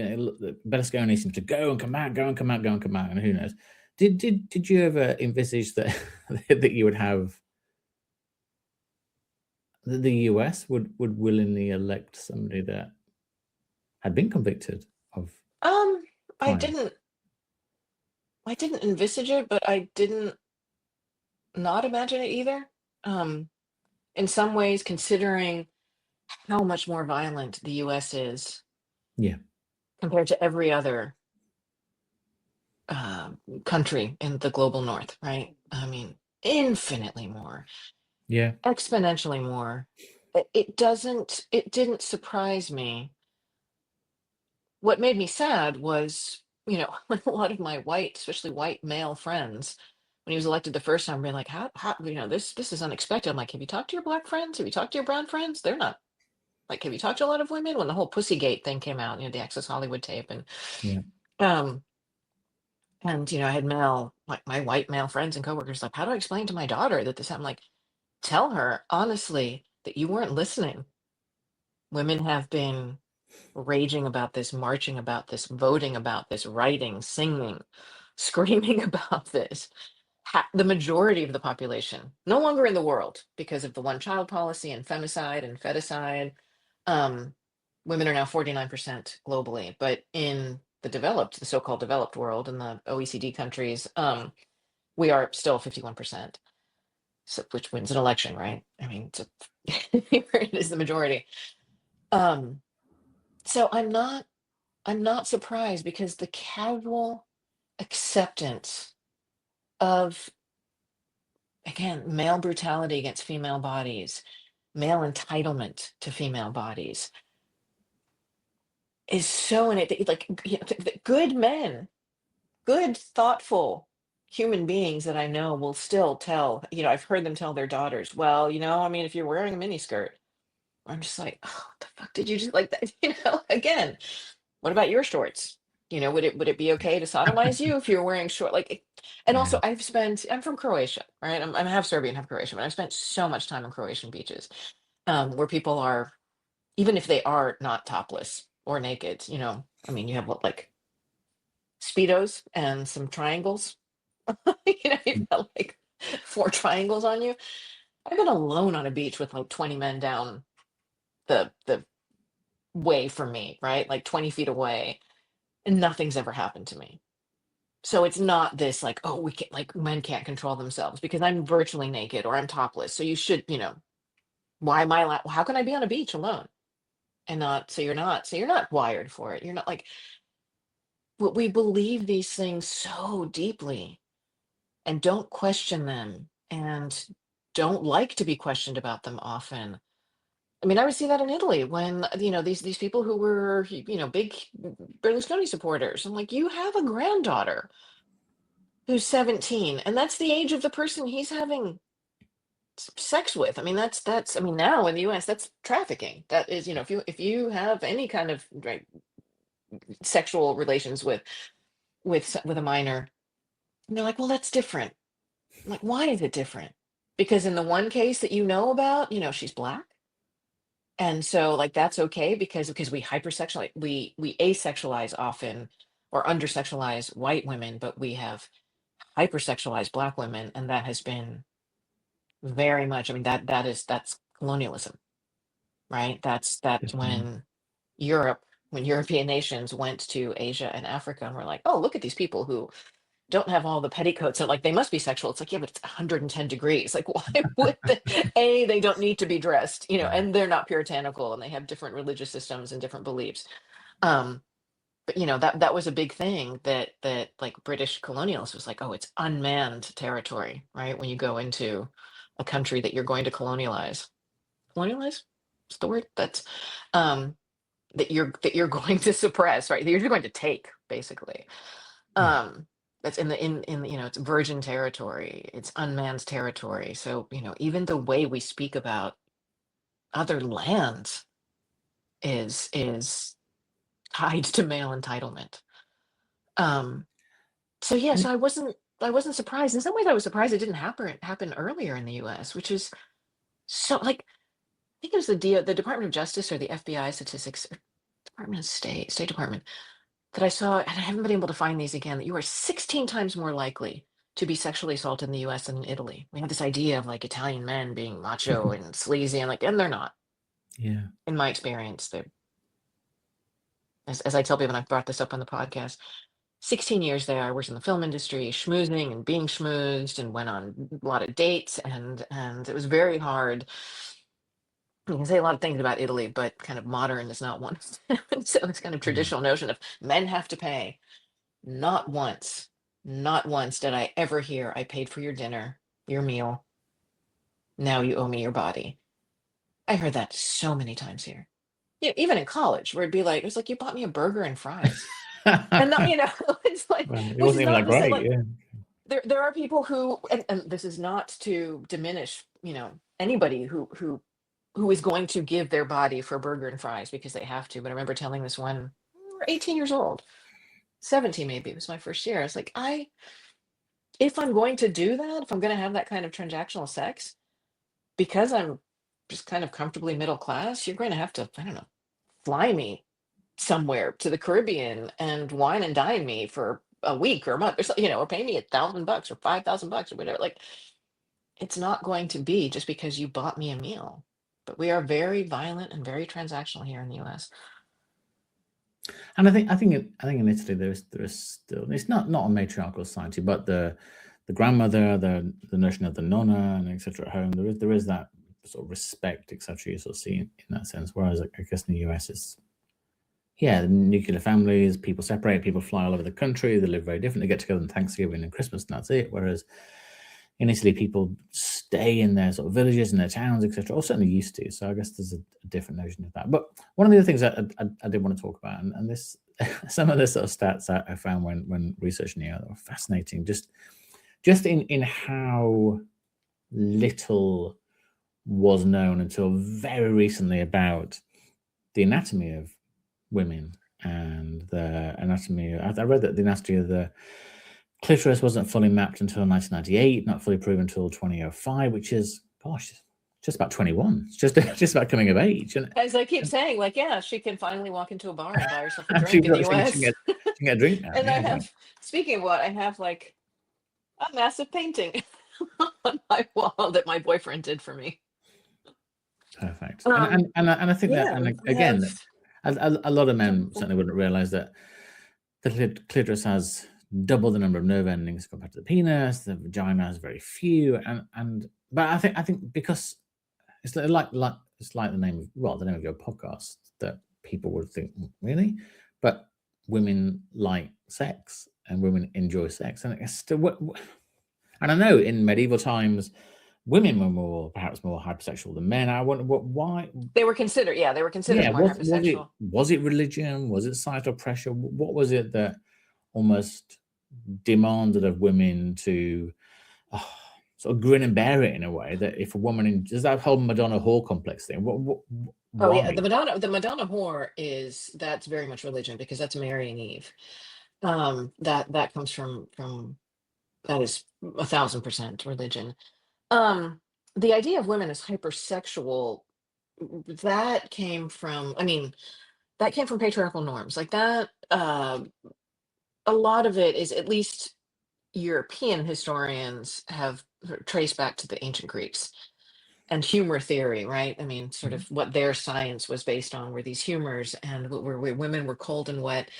Berlusconi seems to go and come out, go and come out, go and come out, and who knows? Did you ever envisage that that you would have the US would willingly elect somebody that had been convicted of Um, I crime? didn't I didn't envisage it, but I didn't not imagine it either. Um, in some ways, considering how much more violent the US is Yeah, compared to every other country in the global north, right? I mean, infinitely more, yeah. exponentially more. It didn't surprise me. What made me sad was, when a lot of my white, especially white male friends, when he was elected the first time, being like, how, this is unexpected. I'm like, have you talked to your black friends? Have you talked to your brown friends? They're not, like, have you talked to a lot of women? When the whole Pussygate thing came out, the Access Hollywood tape, Yeah. um, I had like my white male friends and coworkers, like, how do I explain to my daughter that this happened? Like, tell her honestly that you weren't listening. Women have been raging about this, marching about this, voting about this, writing, singing, screaming about this. The majority of the population, no longer in the world because of the one-child policy and femicide and feticide. Women are now 49% globally, but in the so-called developed world, in the OECD countries, we are still 51%. So, which wins an election, right? I mean, it is the majority. So I'm not surprised, because the casual acceptance of, again, male brutality against female bodies, male entitlement to female bodies is so innate. Like, good men, good, thoughtful human beings that I know will still tell, I've heard them tell their daughters, well, I mean, if you're wearing a miniskirt, I'm just like, oh, what the fuck did you just like that? Again, what about your shorts? Would it be okay to sodomize you if you're wearing short? And Yeah. also, I'm from Croatia, right? I'm half Serbian, half Croatian, but I've spent so much time on Croatian beaches, where people are, even if they are not topless or naked, I mean, you have what, like Speedos and some triangles, you've got like 4 triangles on you. I've been alone on a beach with like 20 men down the way from me, right? Like 20 feet away, and nothing's ever happened to me. So it's not this like, oh, we can't, like, men can't control themselves because I'm virtually naked or I'm topless. So you should, why am I allowed? How can I be on a beach alone and not? So you're not wired for it. You're not like, but we believe these things so deeply and don't question them and don't like to be questioned about them often. I mean, I would see that in Italy when, these people who were, big Berlusconi supporters. I'm like, you have a granddaughter who's 17, and that's the age of the person he's having sex with. I mean, I mean, now in the US, that's trafficking. That is, if you have any kind of, right, sexual relations with a minor, and they're like, well, that's different. I'm like, why is it different? Because in the one case that you know about, she's black. And so, like, that's okay because we hypersexualize, we asexualize often, or undersexualize white women, but we have hypersexualized black women, and that has been very much, I mean, that's colonialism, right? That's Definitely. when European nations went to Asia and Africa and were like, oh, look at these people who don't have all the petticoats, and like they must be sexual. It's like, yeah, but it's 110 degrees. Like, why would they don't need to be dressed, Yeah. and they're not puritanical, and they have different religious systems and different beliefs. Um, but that was a big thing, that like British colonialists was like, oh, it's unmanned territory, right? When you go into a country that you're going to colonialize, is the word, that's that you're going to suppress, right? That you're going to take, basically. Yeah. um that's in it's virgin territory, it's unmanned territory. So even the way we speak about other lands is tied to male entitlement. um so yeah, And so I wasn't surprised. In some ways I was surprised it didn't happen earlier in the US, which is so, like, I think it was the Department of Justice or the FBI statistics, or Department of State Department, that I saw, and I haven't been able to find these again, that you are 16 times more likely to be sexually assaulted in the US than in Italy. We have this idea of like Italian men being macho and sleazy, and they're not. yeah. In my experience, as I tell people, and I've brought this up on the podcast, 16 years there, I worked in the film industry, schmoozing and being schmoozed, and went on a lot of dates, and it was very hard. You can say a lot of things about Italy, but kind of modern is not one of them. So this kind of Yeah. traditional notion of men have to pay. Not once, not once did I ever hear, I paid for your dinner, your meal. Now you owe me your body. I heard that so many times here. Yeah, even in college, where it'd be like, it was like, you bought me a burger and fries. And not, it's like, Well, it which wasn't is even not that to say, great. like, Yeah. there are people who, and this is not to diminish, anybody who is going to give their body for a burger and fries because they have to. But I remember telling this one, we were 18 years old, 17 maybe, it was my first year. I was like, if I'm going to do that, if I'm going to have that kind of transactional sex, because I'm just kind of comfortably middle class, you're going to have to, I don't know, fly me somewhere to the Caribbean and wine and dine me for a week or a month or something, or pay me $1,000 or $5,000 or whatever. Like, it's not going to be just because you bought me a meal. But we are very violent and very transactional here in the US. And I think in Italy there is still, it's not a matriarchal society, but the grandmother, the notion of the nonna and etc. at home, there is that sort of respect, etc. You sort of see in that sense. Whereas I guess in the US it's the nuclear families, people separate, people fly all over the country, they live very different, they get together on Thanksgiving and Christmas and that's it. Whereas in Italy, people stay in their sort of villages and their towns, etc., or certainly used to. So I guess there's a different notion of that. But one of the other things I did want to talk about, and this, some of the sort of stats I found when researching the were fascinating, just in how little was known until very recently about the anatomy of women and the anatomy. I read that the anatomy of the clitoris wasn't fully mapped until 1998, not fully proven until 2005, which is, gosh, just about 21. It's just about coming of age. And as I keep saying, like, yeah, she can finally walk into a bar and buy herself a drink in the US. She can get a drink now. And I have, speaking of what, I have like a massive painting on my wall that my boyfriend did for me. Perfect. And I think that, and again, a lot of men certainly wouldn't realize that the clitoris has double the number of nerve endings compared to the penis. The vagina has very few, but I think because it's like the name of your podcast, that people would think, really, but women like sex and women enjoy sex, and it's still. And I know in medieval times, women were perhaps more hypersexual than men. I wonder why they were considered. Yeah, they were considered more hypersexual. Was it religion? Was it societal pressure? What was it that almost demanded of women to sort of grin and bear it in a way, that if a woman does that whole Madonna-whore complex thing? Yeah, the Madonna-whore that's very much religion, because that's Mary and Eve. That comes from that is 1,000% religion. The idea of women as hypersexual, that came from patriarchal norms, like that. A lot of it is, at least European historians have traced back to the ancient Greeks and humor theory, right? I mean, sort of what their science was based on were these humors, and where women were cold and wet.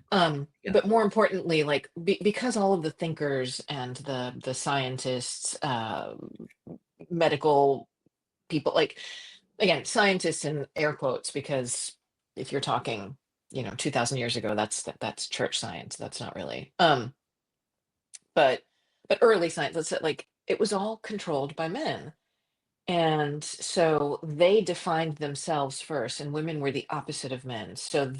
But more importantly, like because all of the thinkers and the scientists, medical people, like, again, scientists in air quotes, because if you're talking 2,000 years ago, that's church science, that's not really but early science, let's say, like, it was all controlled by men, and so they defined themselves first, and women were the opposite of men. So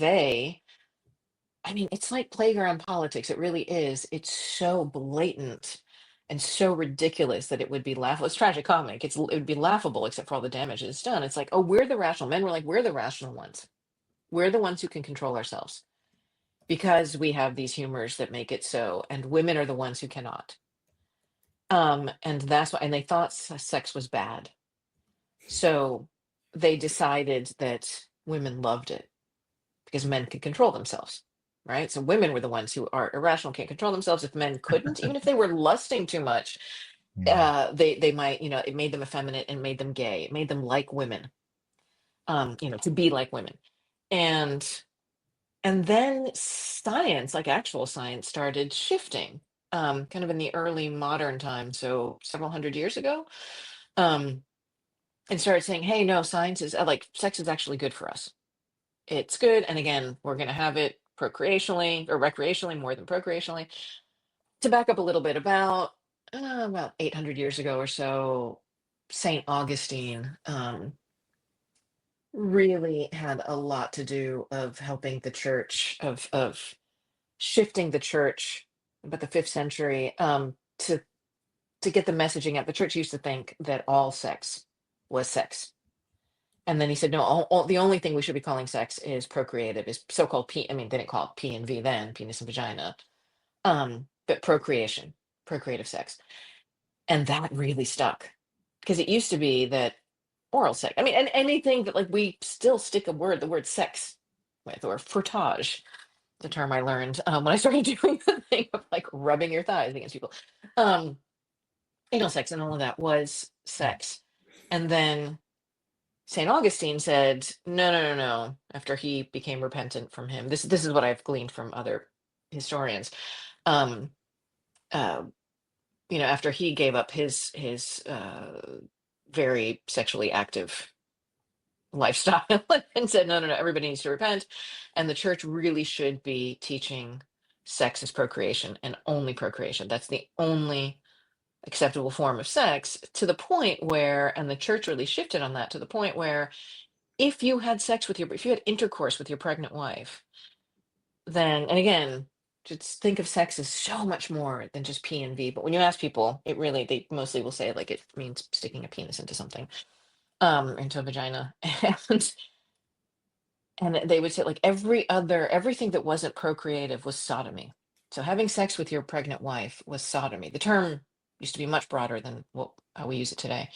it's like playground politics, it really is. It's so blatant and so ridiculous that it would be laughable. It's tragicomic, it would be laughable, except for all the damage it's done. It's like, oh, we're the rational men. We're like, we're the rational ones. We're the ones who can control ourselves, because we have these humors that make it so, and women are the ones who cannot. And that's why, and they thought sex was bad. So they decided that women loved it because men could control themselves, right? So women were the ones who are irrational, can't control themselves. If men couldn't, even if they were lusting too much, they might, it made them effeminate and made them gay. It made them like women, to be like women. And then science, like actual science, started shifting, kind of in the early modern time, so several hundred years ago, and started saying, hey, no, science is like, sex is actually good for us. It's good. And again, we're going to have it procreationally or recreationally more than procreationally. To back up a little bit, about 800 years ago or so, Saint Augustine really had a lot to do of helping the church, of shifting the church, about the 5th century, to get the messaging out. The church used to think that all sex was sex. And then he said, no, the only thing we should be calling sex is procreative, is so-called they didn't call it P and V then, penis and vagina, but procreative sex. And that really stuck, because it used to be that oral sex. I mean, and anything that like we still stick the word sex with, or frottage, the term I learned when I started doing the thing of like rubbing your thighs against people. Anal sex and all of that was sex. And then Saint Augustine said, no, no, no, no. After he became repentant from him, this is what I've gleaned from other historians. Um, uh, after he gave up his very sexually active lifestyle and said, no, no, no, everybody needs to repent, and the church really should be teaching sex as procreation and only procreation. That's the only acceptable form of sex, to the point where, and the church really shifted on that, to the point where if you had intercourse with your pregnant wife, then, and again, just think of sex as so much more than just P and V. But when you ask people, they mostly will say like it means sticking a penis into something, into a vagina. And they would say like everything that wasn't procreative was sodomy. So having sex with your pregnant wife was sodomy. The term used to be much broader than how we use it today.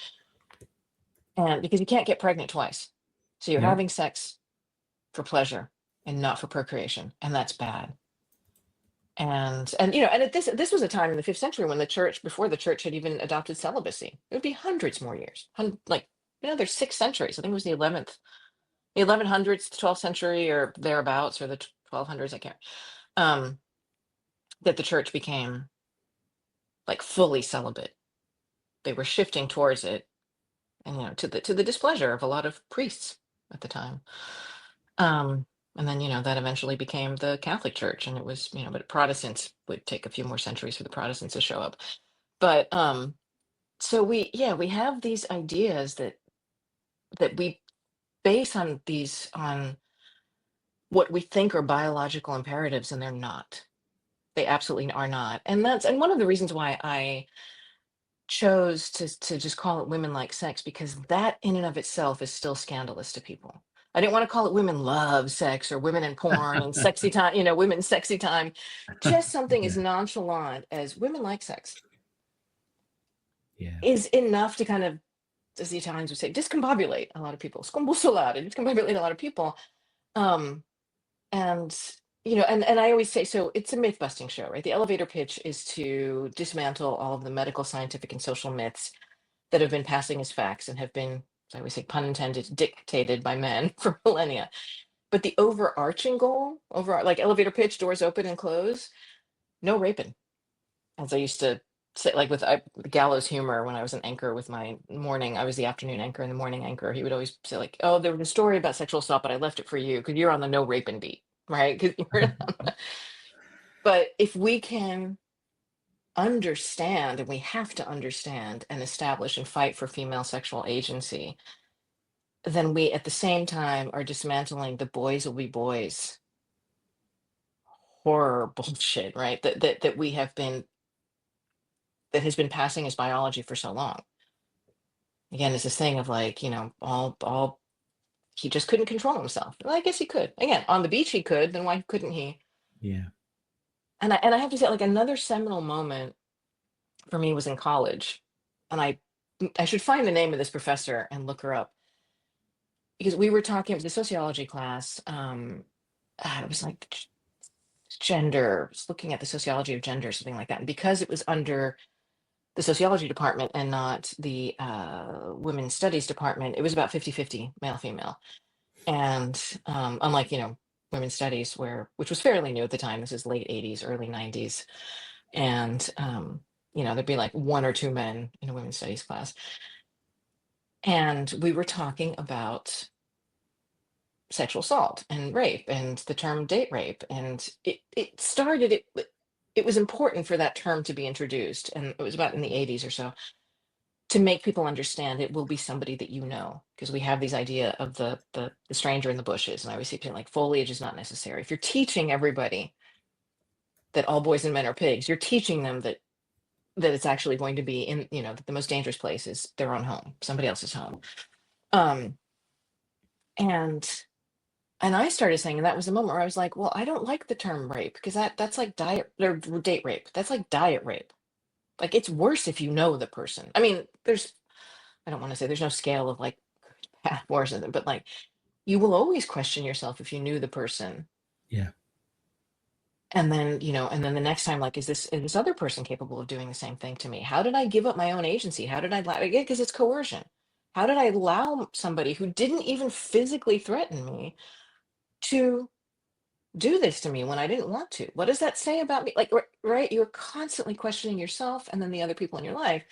And because you can't get pregnant twice. So you're having sex for pleasure and not for procreation, and that's bad. And this was a time in the 5th century when before the church had even adopted celibacy. It would be hundreds more years. There's 6 centuries. I think it was the 1100s, the 12th century or thereabouts, or the 1200s, I can't, that the church became like fully celibate. They were shifting towards it, and to the displeasure of a lot of priests at the time. And then, that eventually became the Catholic Church, and it was, but Protestants would take a few more centuries for the Protestants to show up. But so we have these ideas that we base on what we think are biological imperatives, and they're not. They absolutely are not. And one of the reasons why I chose to just call it women like sex, because that in and of itself is still scandalous to people. I didn't want to call it women love sex or women in porn and sexy time, women's sexy time. Just something as nonchalant as women like sex is enough to kind of, as the Italians would say, discombobulate a lot of people. Scombussolare, discombobulate a lot of people. And I always say, so it's a myth busting show, right? The elevator pitch is to dismantle all of the medical, scientific, and social myths that have been passing as facts and have been, I always say, pun intended, dictated by men for millennia. But the overarching goal, like elevator pitch, doors open and close, no raping. As I used to say, like with gallows humor, when I was an anchor with my morning, I was the afternoon anchor and the morning anchor. He would always say like, oh, there was a story about sexual assault, but I left it for you because you're on the no raping beat, right? But if we can understand, and we have to understand and establish and fight for female sexual agency, then we at the same time are dismantling the boys will be boys horror bullshit, right? That we have been, that has been passing as biology for so long. Again, it's this thing of like, all he just couldn't control himself. Well, I guess he could. Again, on the beach he could, then why couldn't he? Yeah. And I have to say, like, another seminal moment for me was in college. And I should find the name of this professor and look her up. Because we were talking, it was a sociology class. It was like gender, was looking at the sociology of gender, something like that. And because it was under the sociology department and not the women's studies department, it was about 50-50 male female. And unlike women's studies, which was fairly new at the time, this is late 80s, early 90s, and there'd be like 1 or 2 men in a women's studies class, and we were talking about sexual assault and rape and the term date rape, and it was important for that term to be introduced, and it was about in the 80s or so, to make people understand it will be somebody that because we have these idea of the stranger in the bushes. And I always say like foliage is not necessary. If you're teaching everybody that all boys and men are pigs, you're teaching them that it's actually going to be in, that the most dangerous place is their own home, somebody else's home. And I started saying, and that was the moment where I was like, well, I don't like the term rape, because that's like diet or date rape. That's like diet rape. Like, it's worse if you know the person. I mean, I don't want to say there's no scale of like or something, but like you will always question yourself if you knew the person. Yeah. And then, and then the next time, like, is this other person capable of doing the same thing to me? How did I give up my own agency? How did I allow, again, because it's coercion. How did I allow somebody who didn't even physically threaten me to do this to me when I didn't want to? What does that say about me? Like, right? You're constantly questioning yourself and then the other people in your life.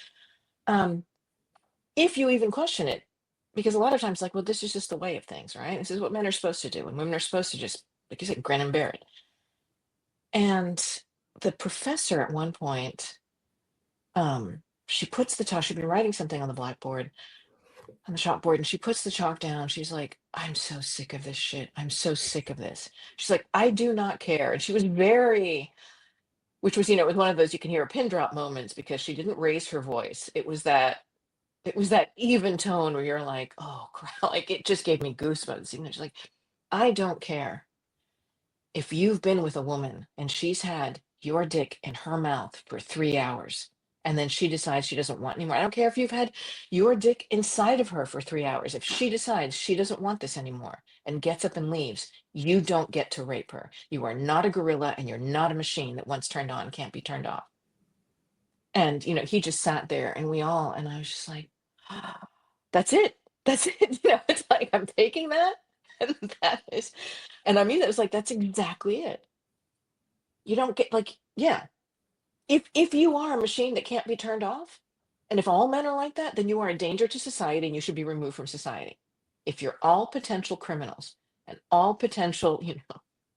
If you even question it, because a lot of times, like, well, this is just the way of things, right? This is what men are supposed to do. And women are supposed to just, like you said, grin and bear it. And the professor at one point, she'd been writing something on the blackboard, on the chalkboard, and she puts the chalk down. She's like, I'm so sick of this shit. I'm so sick of this. She's like, I do not care. And she was which was, it was one of those you can hear a pin drop moments because she didn't raise her voice. It was that even tone where you're like, oh crap, like it just gave me goosebumps. She's like, I don't care if you've been with a woman and she's had your dick in her mouth for 3 hours and then she decides she doesn't want anymore. I don't care if you've had your dick inside of her for 3 hours. If she decides she doesn't want this anymore and gets up and leaves, you don't get to rape her. You are not a gorilla and you're not a machine that once turned on can't be turned off. And, he just sat there and I was just like, that's it. That's it. It's like, I'm taking that. And that is, and I mean, it was like, that's exactly it. You don't get like, yeah. If you are a machine that can't be turned off, and if all men are like that, then you are a danger to society and you should be removed from society. If you're all potential criminals and all potential,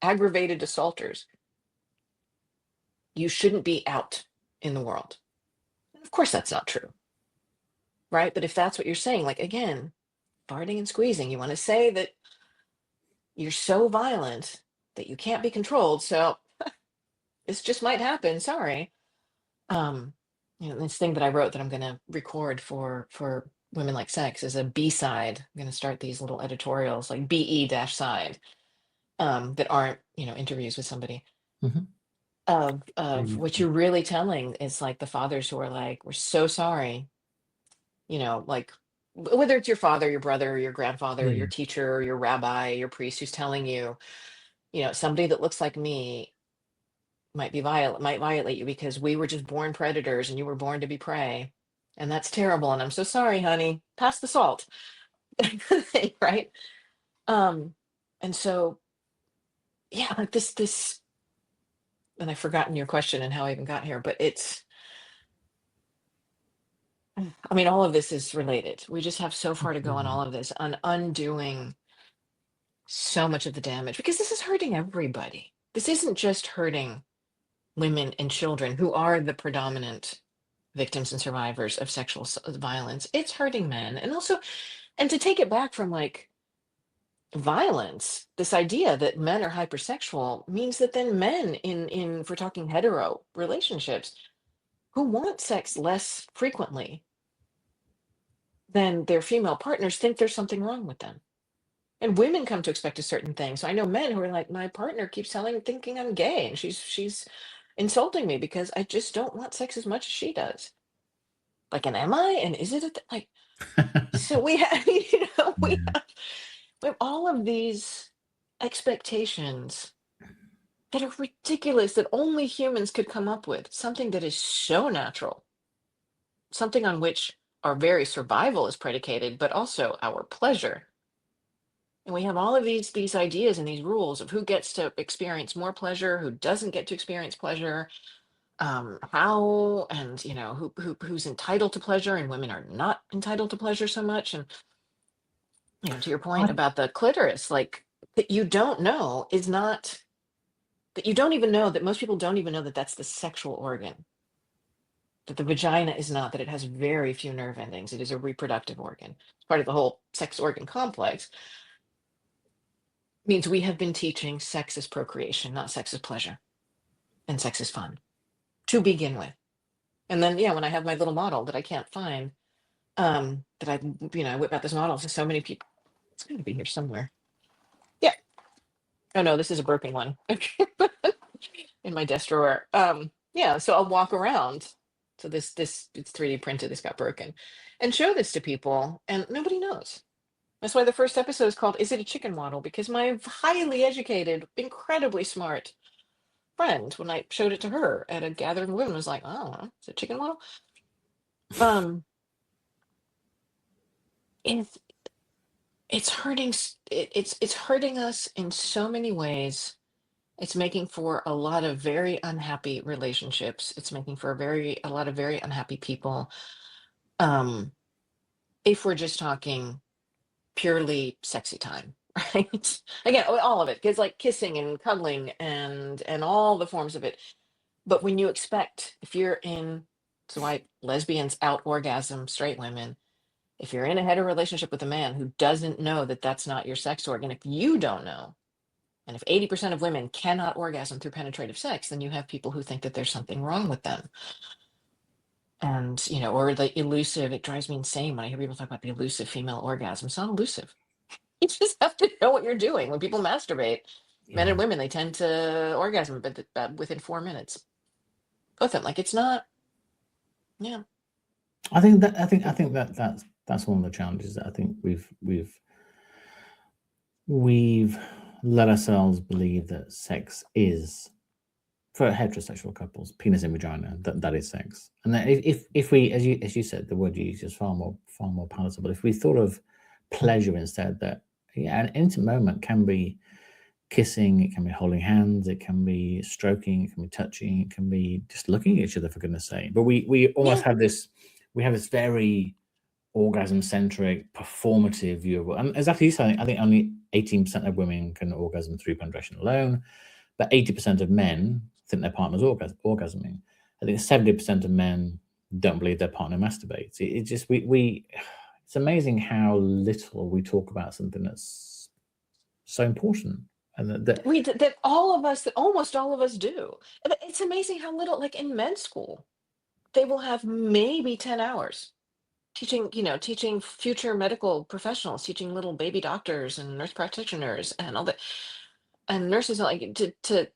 aggravated assaulters, you shouldn't be out in the world. And of course, that's not true. Right? But if that's what you're saying, like, again, farting and squeezing, you want to say that you're so violent that you can't be controlled. So this just might happen. Sorry. This thing that I wrote that I'm going to record for Women Like Sex is a B-side. I'm going to start these little editorials like BE-side that aren't, interviews with somebody. Mm-hmm. Of what you're really telling is like the fathers who are like, we're so sorry, like whether it's your father, your brother, your grandfather, your teacher, your rabbi, your priest who's telling you, somebody that looks like me might violate you because we were just born predators and you were born to be prey. And that's terrible. And I'm so sorry, honey. Pass the salt. Right? And so, yeah, like this, and I've forgotten your question and how I even got here, but all of this is related. We just have so far to go on all of this, on undoing so much of the damage, because this is hurting everybody. This isn't just hurting women and children who are the predominant victims and survivors of sexual violence. It's hurting men. And also, and to take it back from like violence, this idea that men are hypersexual means that then men in if we're talking hetero relationships who want sex less frequently than their female partners think there's something wrong with them. And women come to expect a certain thing. So I know men who are like, my partner keeps thinking I'm gay, and she's insulting me because I just don't want sex as much as she does. Like, and am I? And is it like? So we have, we have all of these expectations that are ridiculous that only humans could come up with. Something that is so natural, something on which our very survival is predicated, but also our pleasure. And we have all of these ideas and these rules of who gets to experience more pleasure, who doesn't get to experience pleasure, how, and who's entitled to pleasure, and women are not entitled to pleasure so much. And to your point about the clitoris, like that you don't know is not, that you don't even know, that most people don't even know that that's the sexual organ. That the vagina is not, that it has very few nerve endings. It is a reproductive organ. It's part of the whole sex organ complex. Means we have been teaching sex is procreation, not sex is pleasure. And sex is fun to begin with. And then, when I have my little model that I can't find, that I whip out this model to so many people. It's going to be here somewhere. Yeah. Oh no, this is a broken one. In my desk drawer. So I'll walk around. So this it's 3D printed, this got broken, and show this to people, and nobody knows. That's why the first episode is called "Is It a Chicken Waddle?" Because my highly educated, incredibly smart friend, when I showed it to her at a gathering of women, was like, "Oh, is it chicken waddle?" Um, it's it's hurting. It's hurting us in so many ways. It's making for a lot of very unhappy relationships. It's making for a lot of very unhappy people. Um, if we're just talking purely sexy time, right? Again, all of it, because like kissing and cuddling and all the forms of it. But when you expect, if you're in, so why lesbians out orgasm straight women. If you're in a hetero relationship with a man who doesn't know that that's not your sex organ, if you don't know, and if 80% of women cannot orgasm through penetrative sex, then you have people who think that there's something wrong with them. And, or the elusive, it drives me insane when I hear people talk about the elusive female orgasm. It's not elusive. You just have to know what you're doing. When people masturbate, men Yeah. and women, they tend to orgasm but within 4 minutes. Both of them. Like, it's not, yeah. I think that's one of the challenges that I think we've let ourselves believe that sex is, for heterosexual couples, penis and vagina, that is sex. And then if we, as you said, the word you use is far more palatable. If we thought of pleasure instead, that an intimate moment can be kissing, it can be holding hands, it can be stroking, it can be touching, it can be just looking at each other, for goodness sake. But we almost have this very orgasm-centric, performative view of it. And exactly, I think only 18% of women can orgasm through penetration alone, but 80% of men think their partner's orgasming. I think 70% of men don't believe their partner masturbates. It just it's amazing how little we talk about something that's so important, and That almost all of us do. It's amazing how little, like in med school, they will have maybe 10 hours teaching future medical professionals, teaching little baby doctors and nurse practitioners and all that, and nurses, like to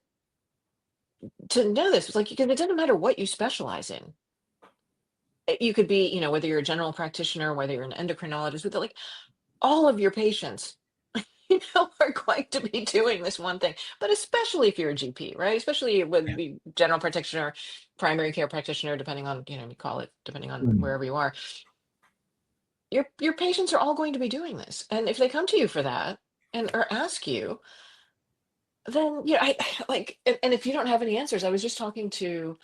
know this. It's like, because it doesn't matter what you specialize in. You could be, whether you're a general practitioner, whether you're an endocrinologist, with like all of your patients, are going to be doing this one thing. But especially if you're a GP, right? Especially with the general practitioner, primary care practitioner, depending on, you call it, depending on wherever you are. Your patients are all going to be doing this. And if they come to you for that or ask you, then I like, and if you don't have any answers, I was just talking to,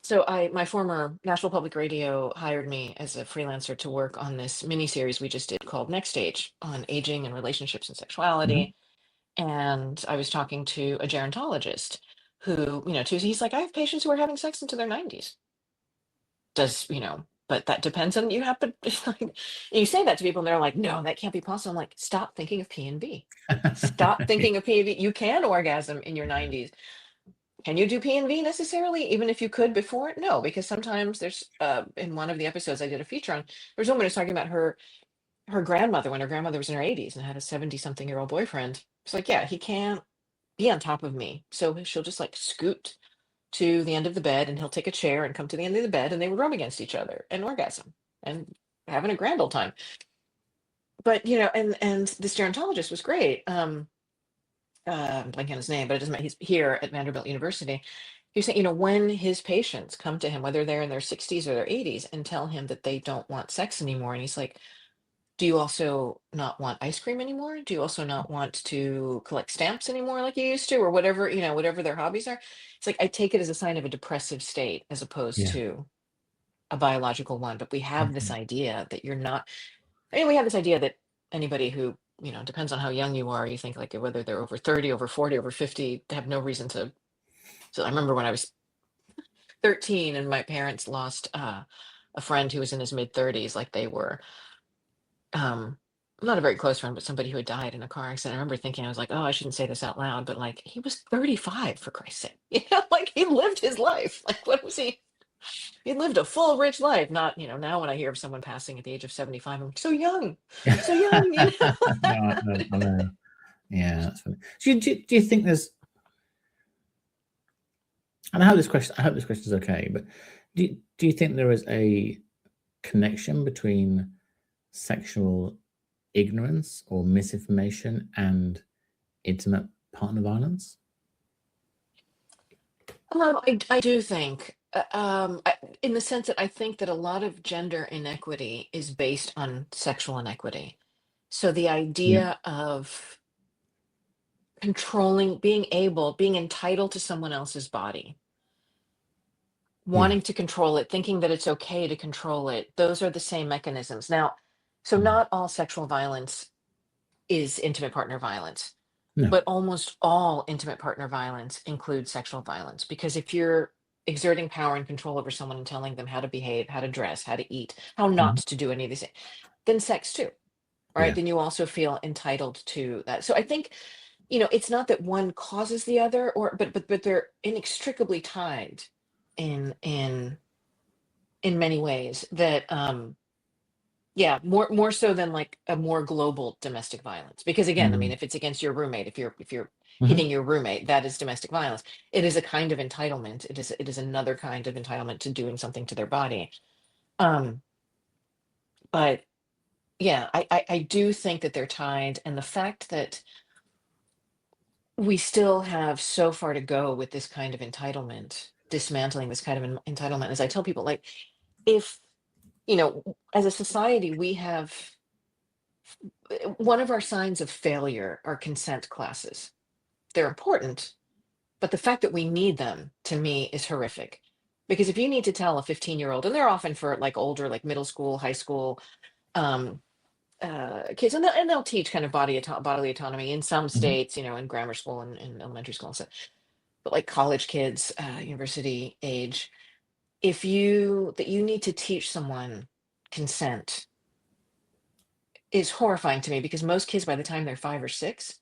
so my former Nashville Public Radio hired me as a freelancer to work on this mini series we just did called Next Stage on aging and relationships and sexuality. And I was talking to a gerontologist who, he's like, I have patients who are having sex into their 90s. But that depends on you happen. Like, you say that to people and they're like, no, that can't be possible. I'm like, stop thinking of P and V. Stop thinking of P and V. You can orgasm in your 90s. Can you do P and V necessarily, even if you could before? No, because sometimes there's in one of the episodes I did a feature on, there's a woman who's talking about her grandmother when her grandmother was in her 80s and had a 70-something-year-old boyfriend. It's like, yeah, he can't be on top of me. So she'll just like scoot to the end of the bed and he'll take a chair and come to the end of the bed and they would rub against each other and orgasm and having a grand old time. But and this gerontologist was great. I'm blanking on his name, but it doesn't matter. He's here at Vanderbilt University. He was saying, when his patients come to him, whether they're in their 60s or their 80s, and tell him that they don't want sex anymore, and he's like, do you also not want ice cream anymore? Do you also not want to collect stamps anymore like you used to, or whatever, whatever their hobbies are? It's like, I take it as a sign of a depressive state as opposed Yeah. to a biological one. But we have this idea that you're not, we have this idea that anybody who, depends on how young you are, you think like whether they're over 30, over 40, over 50, they have no reason to. So I remember when I was 13 and my parents lost a friend who was in his mid 30s, like they were, not a very close friend, but somebody who had died in a car accident. I remember thinking, I was like, oh, I shouldn't say this out loud, but like he was 35, for Christ's sake. Like he lived his life. Like, what was he? He lived a full, rich life. Not, now when I hear of someone passing at the age of 75, I'm like, so young, so young, No, I know. Yeah, that's funny. Do you think there's, and I hope this question is okay, but do you think there is a connection between sexual ignorance or misinformation and intimate partner violence? I do think, in the sense that I think that a lot of gender inequity is based on sexual inequity. So the Yeah. idea of controlling, being entitled to someone else's body, Yeah. wanting to control it, thinking that it's okay to control it, those are the same mechanisms. Now, so Mm. not all sexual violence is intimate partner violence, No. but almost all intimate partner violence includes sexual violence. Because if you're exerting power and control over someone and telling them how to behave, how to dress, how to eat, how not Mhm. to do any of these things, then sex too, right? Yeah. Then you also feel entitled to that. So I think, it's not that one causes the other, or but they're inextricably tied in many ways that yeah, more so than like a more global domestic violence. Because again, I mean, Mm. if it's against your roommate, if you're Mhm. hitting your roommate, that is domestic violence. It is a kind of entitlement. It is another kind of entitlement to doing something to their body. Um, but yeah, I do think that they're tied, and the fact that we still have so far to go with this kind of entitlement, dismantling this kind of entitlement. As I tell people, like, if as a society, we have one of our signs of failure are consent classes. They're important, but the fact that we need them to me is horrific. Because if you need to tell a 15-year-old, and they're often for like older, like middle school, high school um, kids, and they'll teach kind of bodily autonomy in some Mhm. states, in grammar school and elementary school and stuff. But like college kids, university age, if you need to teach someone consent is horrifying to me, because most kids by the time they're 5 or 6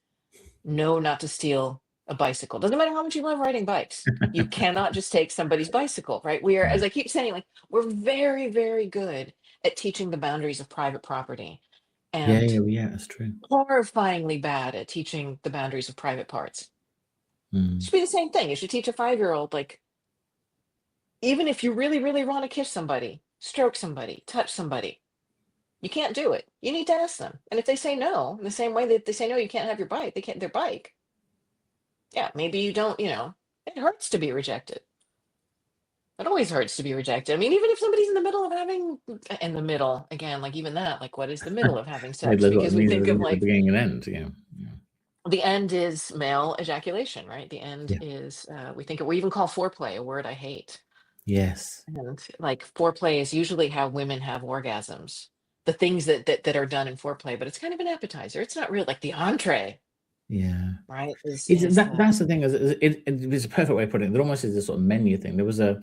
know not to steal a bicycle. Doesn't matter how much you love riding bikes. You cannot just take somebody's bicycle, right? We are, Yeah. as I keep saying, like, we're very, very good at teaching the boundaries of private property, Yeah. and Yeah. Yeah. That's true. horrifyingly bad at teaching the boundaries of private parts. It Mm. should be the same thing. You should teach a 5-year-old, like, even if you really, really want to kiss somebody, stroke somebody, touch somebody, you can't do it. You need to ask them. And if they say no, in the same way that they say no, you can't have your bike, they can't their bike. Yeah, maybe you don't, it hurts to be rejected. It always hurts to be rejected. I mean, even if somebody's in the middle of having, in the middle, again, like even that, like what is the middle of having Maybe sex? that's what it Because we means. think of The like beginning and end. Yeah. Yeah. the end is male ejaculation, right? The end Yeah. is, we even call foreplay a word I hate. Yes. And like foreplay is usually how women have orgasms. The things that are done in foreplay, but it's kind of an appetizer. It's not real, like the entree, Yeah. right? Is It's is that's the thing. It's a perfect way of putting it. There almost is a sort of menu thing. There was a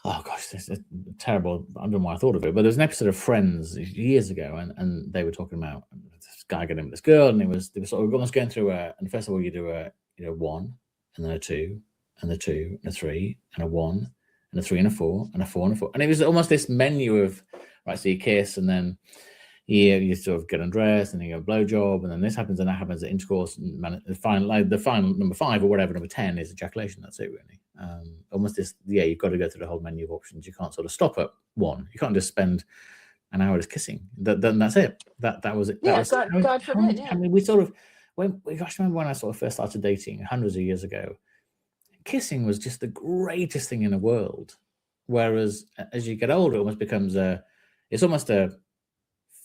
oh gosh, this is terrible. I don't know why I thought of it, but there was an episode of Friends years ago, and they were talking about this guy getting with this girl, and they were sort of almost going through and first of all you do a one, and then a two, and a two, and a three, and a one, and a three, and a four, and a four, and a four, and it was almost this menu of right. So you kiss, and then you sort of get undressed, and then you get a blowjob, and then this happens, and that happens at intercourse, and the final number 5 or whatever, number 10 is ejaculation. That's it, really. Almost this, you've got to go through the whole menu of options. You can't sort of stop at one. You can't just spend an hour just kissing. Then that's it. That was it. That yeah, was God forbid, I yeah. mean, we sort of gosh, I remember when I sort of first started dating hundreds of years ago. Kissing was just the greatest thing in the world. Whereas as you get older, it almost becomes it's almost a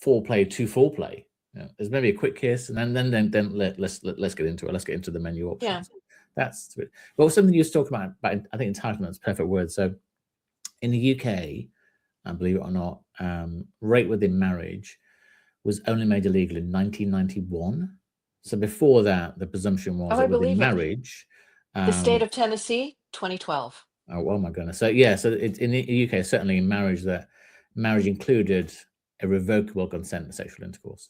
foreplay to foreplay. There's maybe a quick kiss, and then let's get into it. Let's get into the menu options. Yeah. That's well, something you was talking about I think entitlement is a perfect word. So in the UK, and believe it or not, rape within marriage was only made illegal in 1991. So before that, the presumption was Oh, I that within believe it. marriage, The state of Tennessee, 2012. oh my goodness. So yeah, so in the UK, certainly in marriage, that marriage included irrevocable consent to sexual intercourse.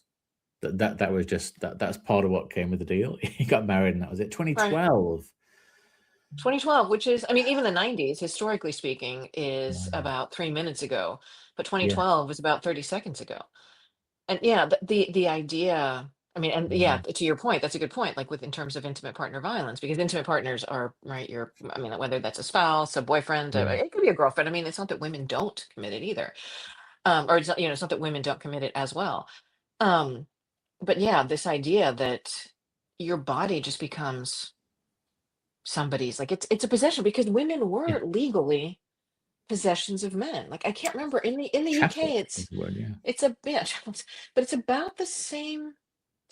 That was just that's part of what came with the deal. He got married, and that was it. 2012. 2012, which is, I mean, even the 90s, historically speaking, is Wow. about 3 minutes ago, but Yeah. 2012 was about 30 seconds ago. And yeah, the idea, I mean, and yeah, Wow. to your point, that's a good point, like with in terms of intimate partner violence, because intimate partners are, right, I mean, whether that's a spouse, a boyfriend, Yeah. it could be a girlfriend. I mean, it's not that women don't commit it either. Or it's not that women don't commit it as well. Um, but yeah, this idea that your body just becomes somebody's, like it's a possession, because women Yeah. were legally possessions of men. Like I can't remember in the Chattel UK, is the word, yeah. it's a bit, but it's about the same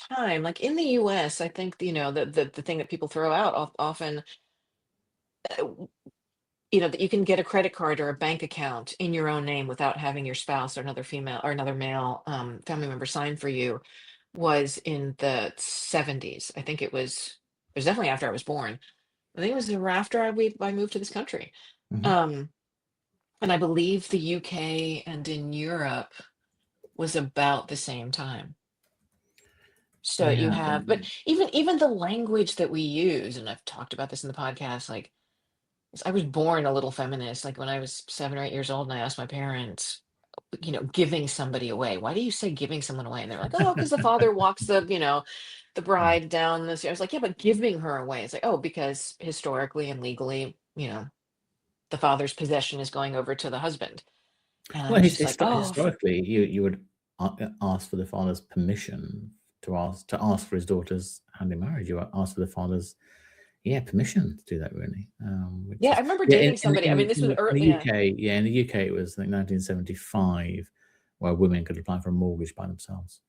time. Like in the US, I think, the thing that people throw out often, uh, that you can get a credit card or a bank account in your own name without having your spouse or another female or another male family member sign for you, was in the 70s. I think it was definitely after I was born. I think it was after I moved to this country. Mhm. Um, and I believe the UK and in Europe was about the same time. So you Yeah. have, but even the language that we use, and I've talked about this in the podcast, like I was born a little feminist. Like when I was 7 or 8 years old, and I asked my parents, giving somebody away. Why do you say giving someone away? And they're like, oh, because the father walks the Mm. bride down this. I was like, yeah, but giving her away. It's like, oh, because historically and legally, the father's possession is going over to the husband. And I Well, was just like, oh, historically, you would ask for the father's permission to ask for his daughter's hand in marriage. You ask for the father's permission to do that, really. Which yeah. I is remember yeah dating somebody. I mean, this was in the early. Yeah. UK. Yeah, in the UK, it was, I think, 1975, where women could apply for a mortgage by themselves.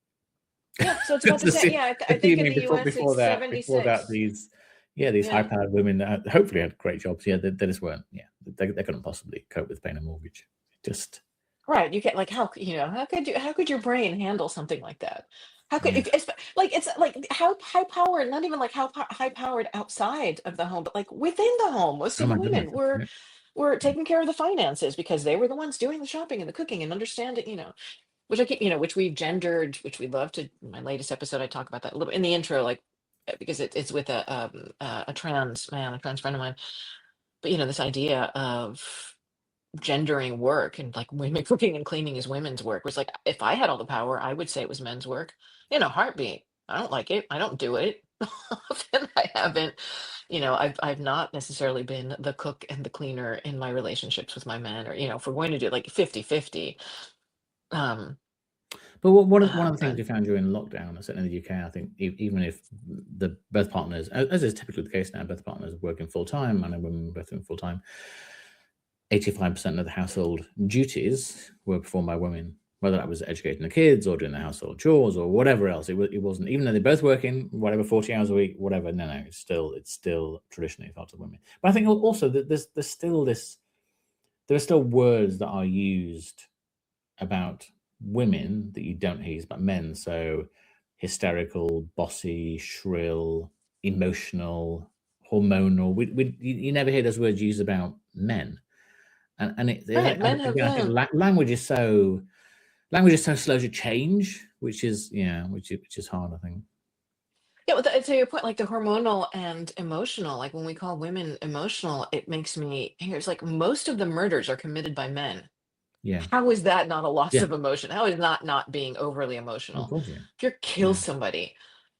Yeah. So it's about the same. Yeah. I think in Assuming the US, before it's that, 76. these Yeah. high-powered women that hopefully had great jobs. Yeah, they just weren't. Yeah, they couldn't possibly cope with paying a mortgage. Just Right, you get like how could your brain handle something like that? How could yeah. if it's like how high powered, not even like how high powered outside of the home, but like within the home, most Oh of the my women goodness. were taking care of the finances because they were the ones doing the shopping and the cooking and understanding, which I keep, which we've gendered, which we love to. In my latest episode, I talk about that a little in the intro, like because it's with a trans man, a trans friend of mine, but this idea of gendering work and like women cooking and cleaning is women's work was like, if I had all the power, I would say it was men's work in a heartbeat. I don't like it. I don't do it. And I haven't, I've not necessarily been the cook and the cleaner in my relationships with my men, or, if we're going to do it like 50-50. Um, But one of the things but we found during lockdown, certainly in the UK, I think, even if the both partners, as is typically the case now, both partners working full time, and women both working full time, 85% of the household duties were performed by women, whether that was educating the kids or doing the household chores or whatever else. It wasn't, even though they're both working, whatever, 40 hours a week, whatever. No, it's still traditionally thought of women. But I think also that there are still words that are used about women that you don't hear about men. So hysterical, bossy, shrill, emotional, hormonal. You never hear those words used about men. And right, men have, again, I think language is so slow to change, which is hard, I think. yeah, well, to your point, like the hormonal and emotional, like when we call women emotional, it makes me, it's like most of the murders are committed by men. Yeah, How is that not a loss yeah, of emotion? How is that not being overly of emotional? course, yeah, If you kill yeah, somebody,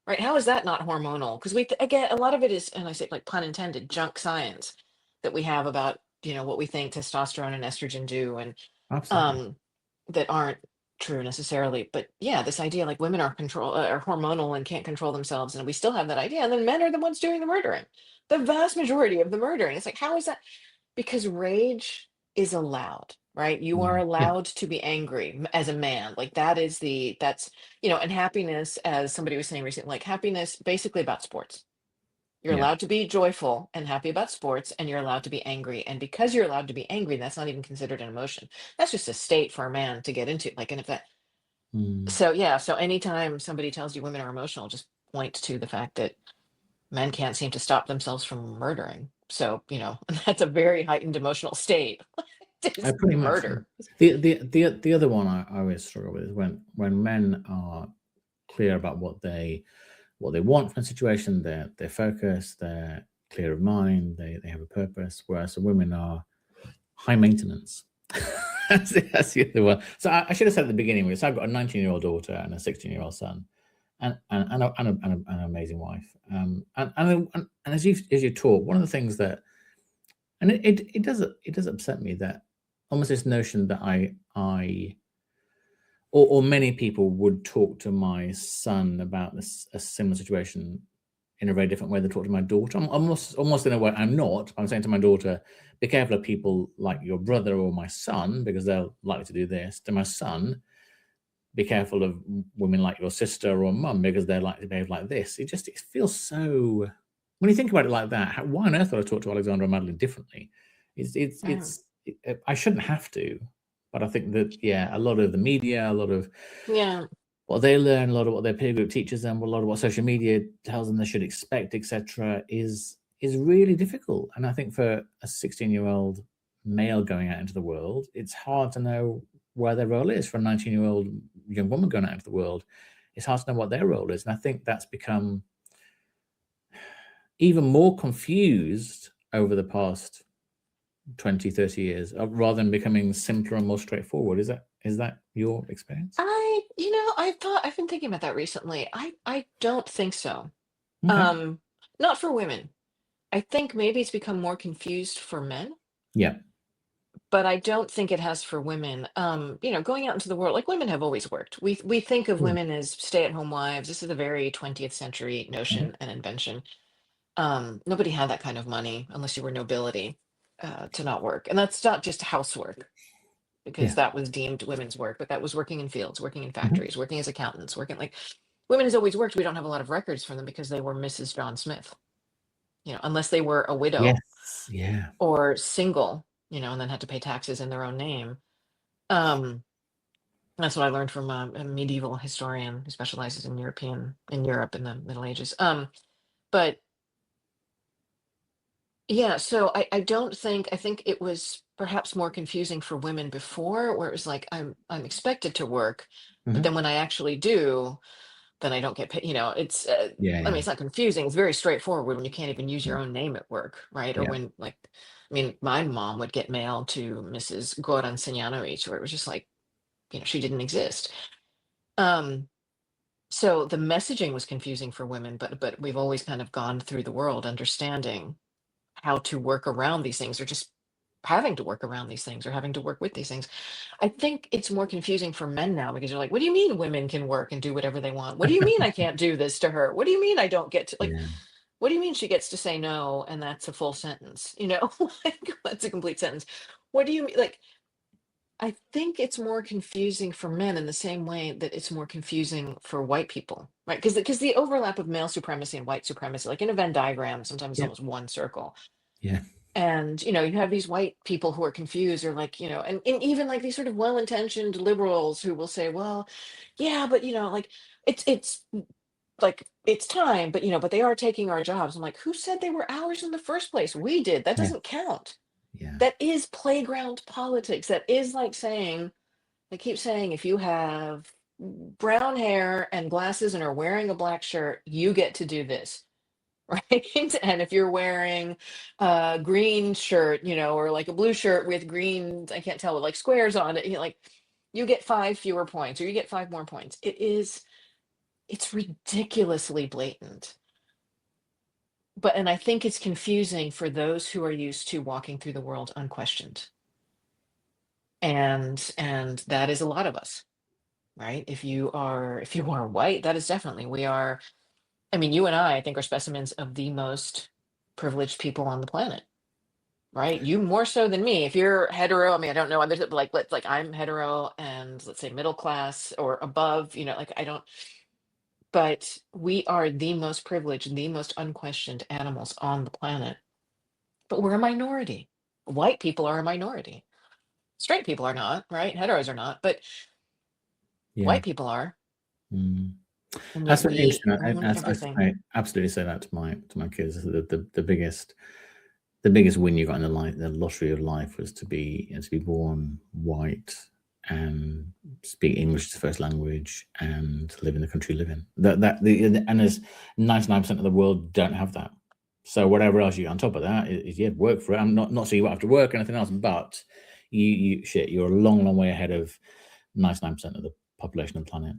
right? How is that not hormonal? Because again, a lot of it is, and I say like pun intended, junk science that we have about, what we think testosterone and estrogen do, and absolutely. um that aren't true necessarily. But yeah, this idea like women are hormonal and can't control themselves, and we still have that idea, and then men are the ones doing the murdering, the vast majority of the murdering. It's like, how is that? Because rage is allowed, right? You are Yeah, allowed to be angry as a man. Like that's, and happiness, as somebody was saying recently, like happiness basically about sports. You're yeah. allowed to be joyful and happy about sports, and you're allowed to be angry. And because you're allowed to be angry, that's not even considered an emotion. That's just a state for a man to get into. Like, and if that, Mm. so yeah, so anytime somebody tells you women are emotional, just point to the fact that men can't seem to stop themselves from murdering. So, that's a very heightened emotional state. Is Pretty much. Yeah. murder. The other one I always struggle with is when men are clear about what they want from a situation, they're focused, they're clear of mind, they have a purpose, whereas the women are high maintenance. that's the other one. So I should have said at the beginning, so I've got a 19-year-old daughter and a 16-year-old son, and an amazing wife. And as you talk, one of the things that, and it does upset me, that almost this notion that I or many people would talk to my son about a similar situation in a very different way than talk to my daughter. I'm almost in a way I'm not. I'm saying to my daughter, be careful of people like your brother or my son, because they're likely to do this. To my son, be careful of women like your sister or mum, because they're likely to behave like this. It feels so, when you think about it like that, why on earth would I talk to Alexandra and Madeline differently? I shouldn't have to, but I think that, yeah, a lot of the media, a lot of what they learn, a lot of what their peer group teaches them, a lot of what social media tells them they should expect, etc., is really difficult. And I think for a 16-year-old male going out into the world, it's hard to know where their role is. For a 19-year-old young woman going out into the world, it's hard to know what their role is. And I think that's become even more confused over the past 20, 30 years, rather than becoming simpler and more straightforward. Is that your experience? I've been thinking about that recently. I don't think so. Okay. Not for women. I think maybe it's become more confused for men. Yeah. But I don't think it has for women. Going out into the world, like, women have always worked. We think of women as stay-at-home wives. This is a very 20th century notion and invention. Nobody had that kind of money unless you were nobility to not work. And that's not just housework, because that was deemed women's work, but that was working in fields, working in factories, working as accountants, working, like, women has always worked. We don't have a lot of records from them because they were Mrs. John Smith, unless they were a widow Yes. Yeah. or single, and then had to pay taxes in their own name. That's what I learned from a medieval historian who specializes in Europe in the Middle Ages. But yeah, so I think it was perhaps more confusing for women before, where it was like, I'm expected to work, but then when I actually do, then I don't get paid. It's I mean, it's not confusing. It's very straightforward when you can't even use your own name at work, right? Or when, like, I mean, my mom would get mail to Mrs. Goran Senjanovic, where it was just like, she didn't exist. So the messaging was confusing for women, but we've always kind of gone through the world understanding how to work around these things, or just having to work around these things, or having to work with these things. I think it's more confusing for men now, because you're like, what do you mean women can work and do whatever they want? What do you mean I can't do this to her? What do you mean I don't get to, like, what do you mean she gets to say no and that's a full sentence? Like, that's a complete sentence. What do you mean? Like, I think it's more confusing for men in the same way that it's more confusing for white people, right? Because the overlap of male supremacy and white supremacy, like in a Venn diagram, sometimes it's almost one circle. Yeah. And you have these white people who are confused, or like, and even like these sort of well-intentioned liberals who will say, well, yeah, but like, it's like, it's time, but they are taking our jobs. I'm like, who said they were ours in the first place? We did. That doesn't count. Yeah. That is playground politics. That is like saying, they keep saying, if you have brown hair and glasses and are wearing a black shirt, you get to do this. Right. And if you're wearing a green shirt, or like a blue shirt with green, I can't tell, like squares on it, like, you get 5 fewer points, or you get 5 more points. It's ridiculously blatant. And I think it's confusing for those who are used to walking through the world unquestioned. And that is a lot of us, right? If you are white, that is definitely, we are. I mean, you and I think, are specimens of the most privileged people on the planet, right? You more so than me. If you're hetero, I mean, I don't know others, but like I'm hetero and, let's say, middle class or above, like, I don't, but we are the most privileged, the most unquestioned animals on the planet. But we're a minority. White people are a minority. Straight people are not, right? Heteros are not, but white people are. And That's yet very interesting. we own everything. I absolutely say that to my kids. The biggest win you got in the lottery of life was to be born white and speak English as a first language and live in the country you live in. And there's 99% of the world don't have that. So whatever else you get on top of that is work for it. I'm not saying you won't have to work or anything else, but you're a long way ahead of 99% of the population of the planet.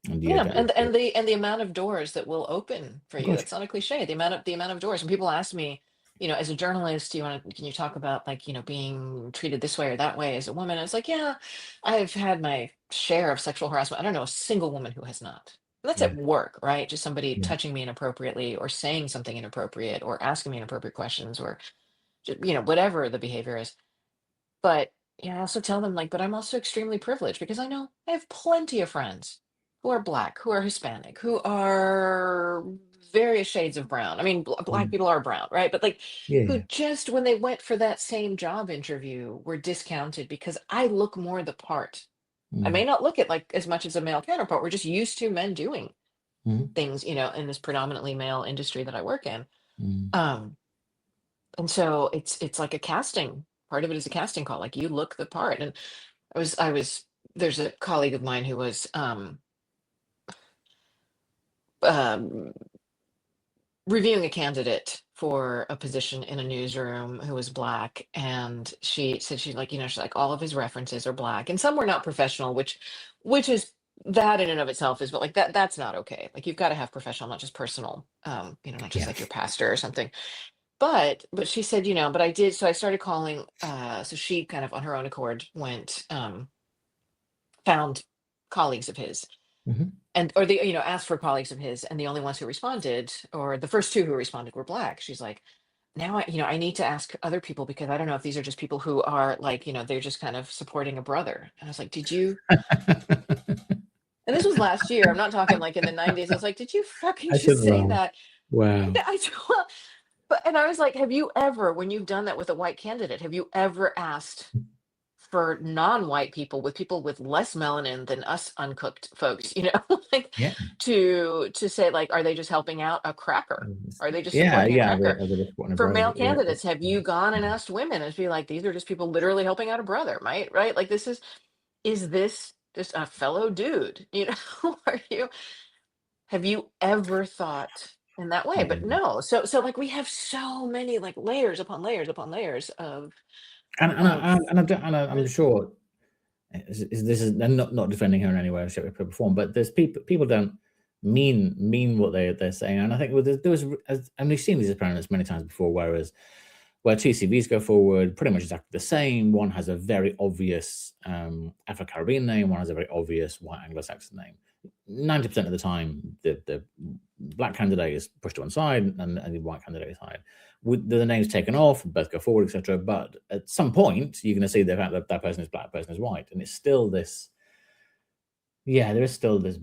And the amount of doors that will open for you. Gosh. That's not a cliche. The amount of doors. And people ask me, as a journalist, can you talk about like, being treated this way or that way as a woman? I was like, yeah, I've had my share of sexual harassment. I don't know a single woman who has not. And that's Yeah. at work, right? Just somebody Yeah. touching me inappropriately or saying something inappropriate or asking me inappropriate questions or, whatever the behavior is. But yeah, I also tell them like, but I'm also extremely privileged because I know I have plenty of friends who are Black, who are Hispanic, who are various shades of brown. I mean, Black Mm. people are brown, right? But like, Yeah. who Yeah. just when they went for that same job interview were discounted because I look more the part. I Mm. may not look it like as much as a male counterpart. We're just used to men doing Mm. things, in this predominantly male industry that I work in. Mm. Um, and so it's like a casting. Part of it is a casting call. Like you look the part. And I was there's a colleague of mine who was um reviewing a candidate for a position in a newsroom who was Black, and she said she's like all of his references are Black and some were not professional, which is that in and of itself is, but like that's not okay. Like you've got to have professional, not just personal, not just Yeah. like your pastor or something. But she said, but I did, so I started calling, so she kind of on her own accord went, found colleagues of his Hmm. and or the asked for colleagues of his, and the only ones who responded, or the first two who responded, were Black. She's like, now I need to ask other people because I don't know if these are just people who are like, they're just kind of supporting a brother. And I was like, did you, and this was last year, I'm not talking like in the 90s. I was like, did you fucking I just shouldn't say laugh. that? Wow. I but and I was like, have you ever, when you've done that with a white candidate, have you ever asked for non-white people, with people with less melanin than us uncooked folks, like Yeah. to say like, are they just helping out a cracker? Are they just Yeah. supporting a Yeah. cracker? As a supporting a For brother. male Yeah. candidates, have you gone and asked women and be like, these are just people literally helping out a brother, right? Like is this just a fellow dude? Are you have you ever thought in that way? But Yeah. no. So like we have so many like layers upon layers upon layers of I'm sure this is I'm not defending her in any way, shape, or form, but there's people don't mean what they're saying, and I think there was, and we've seen these experiments many times before, where two CVs go forward, pretty much exactly the same. One has a very obvious Afro-Caribbean name, one has a very obvious white Anglo-Saxon name. 90% of the time, the Black candidate is pushed to one side, and the white candidate is hired. With the names taken off, both go forward, etc. But at some point, you're going to see the fact that that person is Black, person is white, and it's still this. Yeah, there is still this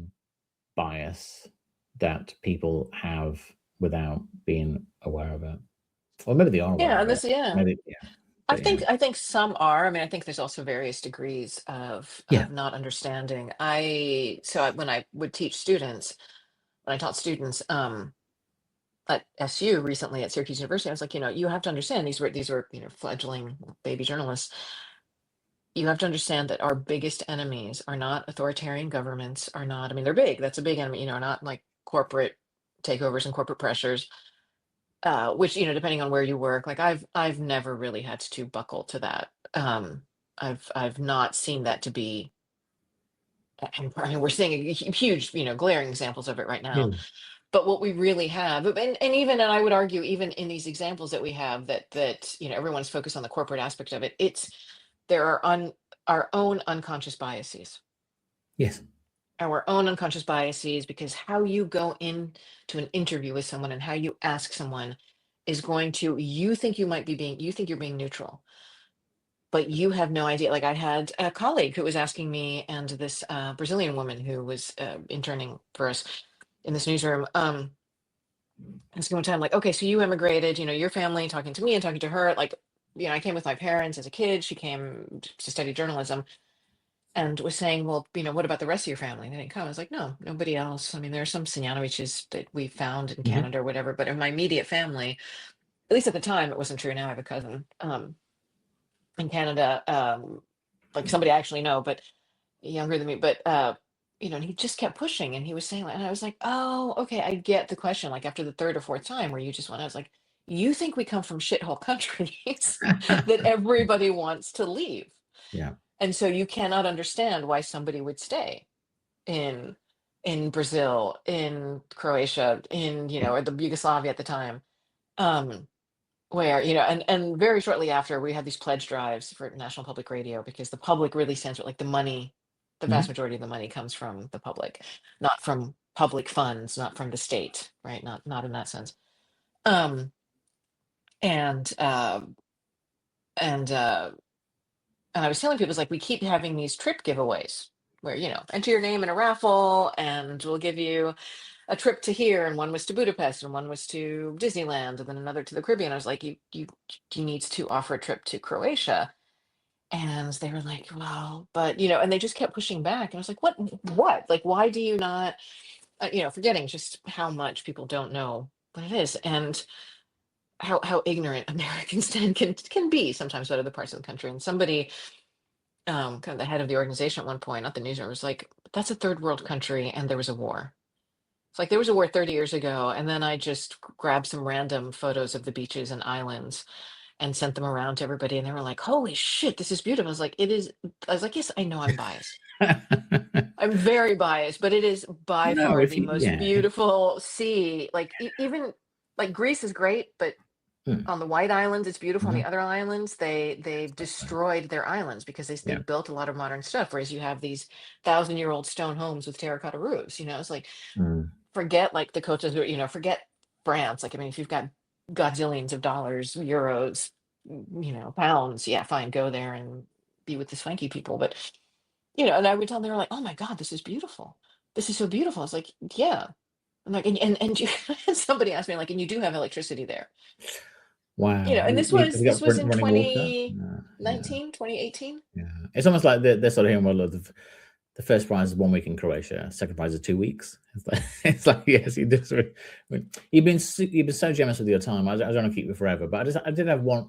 bias that people have without being aware of it, or maybe they are aware yeah, of and it. this yeah. Maybe, yeah, I but yeah, think I think some are. I mean, I think there's also various degrees yeah. of not understanding. When I would teach students, when I taught students at SU recently at Syracuse University, I was like, you have to understand these were fledgling baby journalists. You have to understand that our biggest enemies are not authoritarian governments, are not, I mean, they're big. That's a big enemy, not like corporate takeovers and corporate pressures, which, depending on where you work, like I've never really had to buckle to that. I've not seen that to be, I mean, we're seeing huge, glaring examples of it right now. Yeah. But what we really have, and I would argue, even in these examples that we have, that everyone's focused on the corporate aspect of it. There are our own unconscious biases, Yes. because how you go into an interview with someone and how you ask someone is going to, you think you're being neutral, but you have no idea. Like I had a colleague who was asking me, and this Brazilian woman who was interning for us in this newsroom, asking one time, like, okay, so you immigrated, your family, talking to me and talking to her, like, I came with my parents as a kid. She came to study journalism, and was saying, well, what about the rest of your family? They didn't come. I was like, no, nobody else. I mean, there are some Senjanovics that we found in Hmm. Canada or whatever, but in my immediate family, at least at the time, it wasn't true. Now I have a cousin in Canada, like somebody I actually know, but younger than me. But and he just kept pushing, and he was saying, and I was like, oh, okay, I get the question. Like after the third or fourth time, where you just went, I was like, you think we come from shithole countries that everybody wants to leave, Yeah. and so you cannot understand why somebody would stay in Brazil, in Croatia, in or the Yugoslavia at the time. Um, where, and very shortly after, we had these pledge drives for National Public Radio, because the public really stands for, like, the money, the vast Mhm. majority of the money comes from the public, not from public funds, not from the state, right? Not in that sense. Um, and and uh, and I was telling people, it's like, we keep having these trip giveaways where, enter your name in a raffle and we'll give you a trip to here, and one was to Budapest and one was to Disneyland and then another to the Caribbean. I was like, you need to offer a trip to Croatia. And they were like, well, but and they just kept pushing back. And I was like, what? Like, why do you not, forgetting just how much people don't know what it is, and how ignorant Americans can be sometimes about other parts of the country. And somebody, kind of the head of the organization at one point, not the newsroom, was like, that's a third world country and there was a war. It's like, there was a war 30 years ago, and then I just grabbed some random photos of the beaches and islands and sent them around to everybody, and they were like, "Holy shit, this is beautiful." I was like, "It is." I was like, "Yes, I know I'm biased. I'm very biased, but it is by No, far if the you, most yeah. beautiful sea. Like, even like Greece is great, but Mm, on the White Islands, it's beautiful. On the mhm. other islands, they've destroyed their islands because they Yeah. built a lot of modern stuff. Whereas you have these 1,000-year-old stone homes with terracotta roofs. It's like, Mm, forget like the Côte d'Azur, forget France. Like, I mean, if you've got godzillions of dollars, euros, pounds, yeah, fine, go there and be with the swanky people. But, and I would tell them, they were like, oh my God, this is beautiful. This is so beautiful. I was like, yeah. I'm like, and you, and somebody asked me, like, and you do have electricity there. wow. And Have you this got was in running water? Yeah. 2018. Yeah. It's almost like the sort of humor of the first prize is 1 week in Croatia, second prize is 2 weeks. It's like yes, you just you've been so generous with your time. I don't want to keep you forever, but I did have one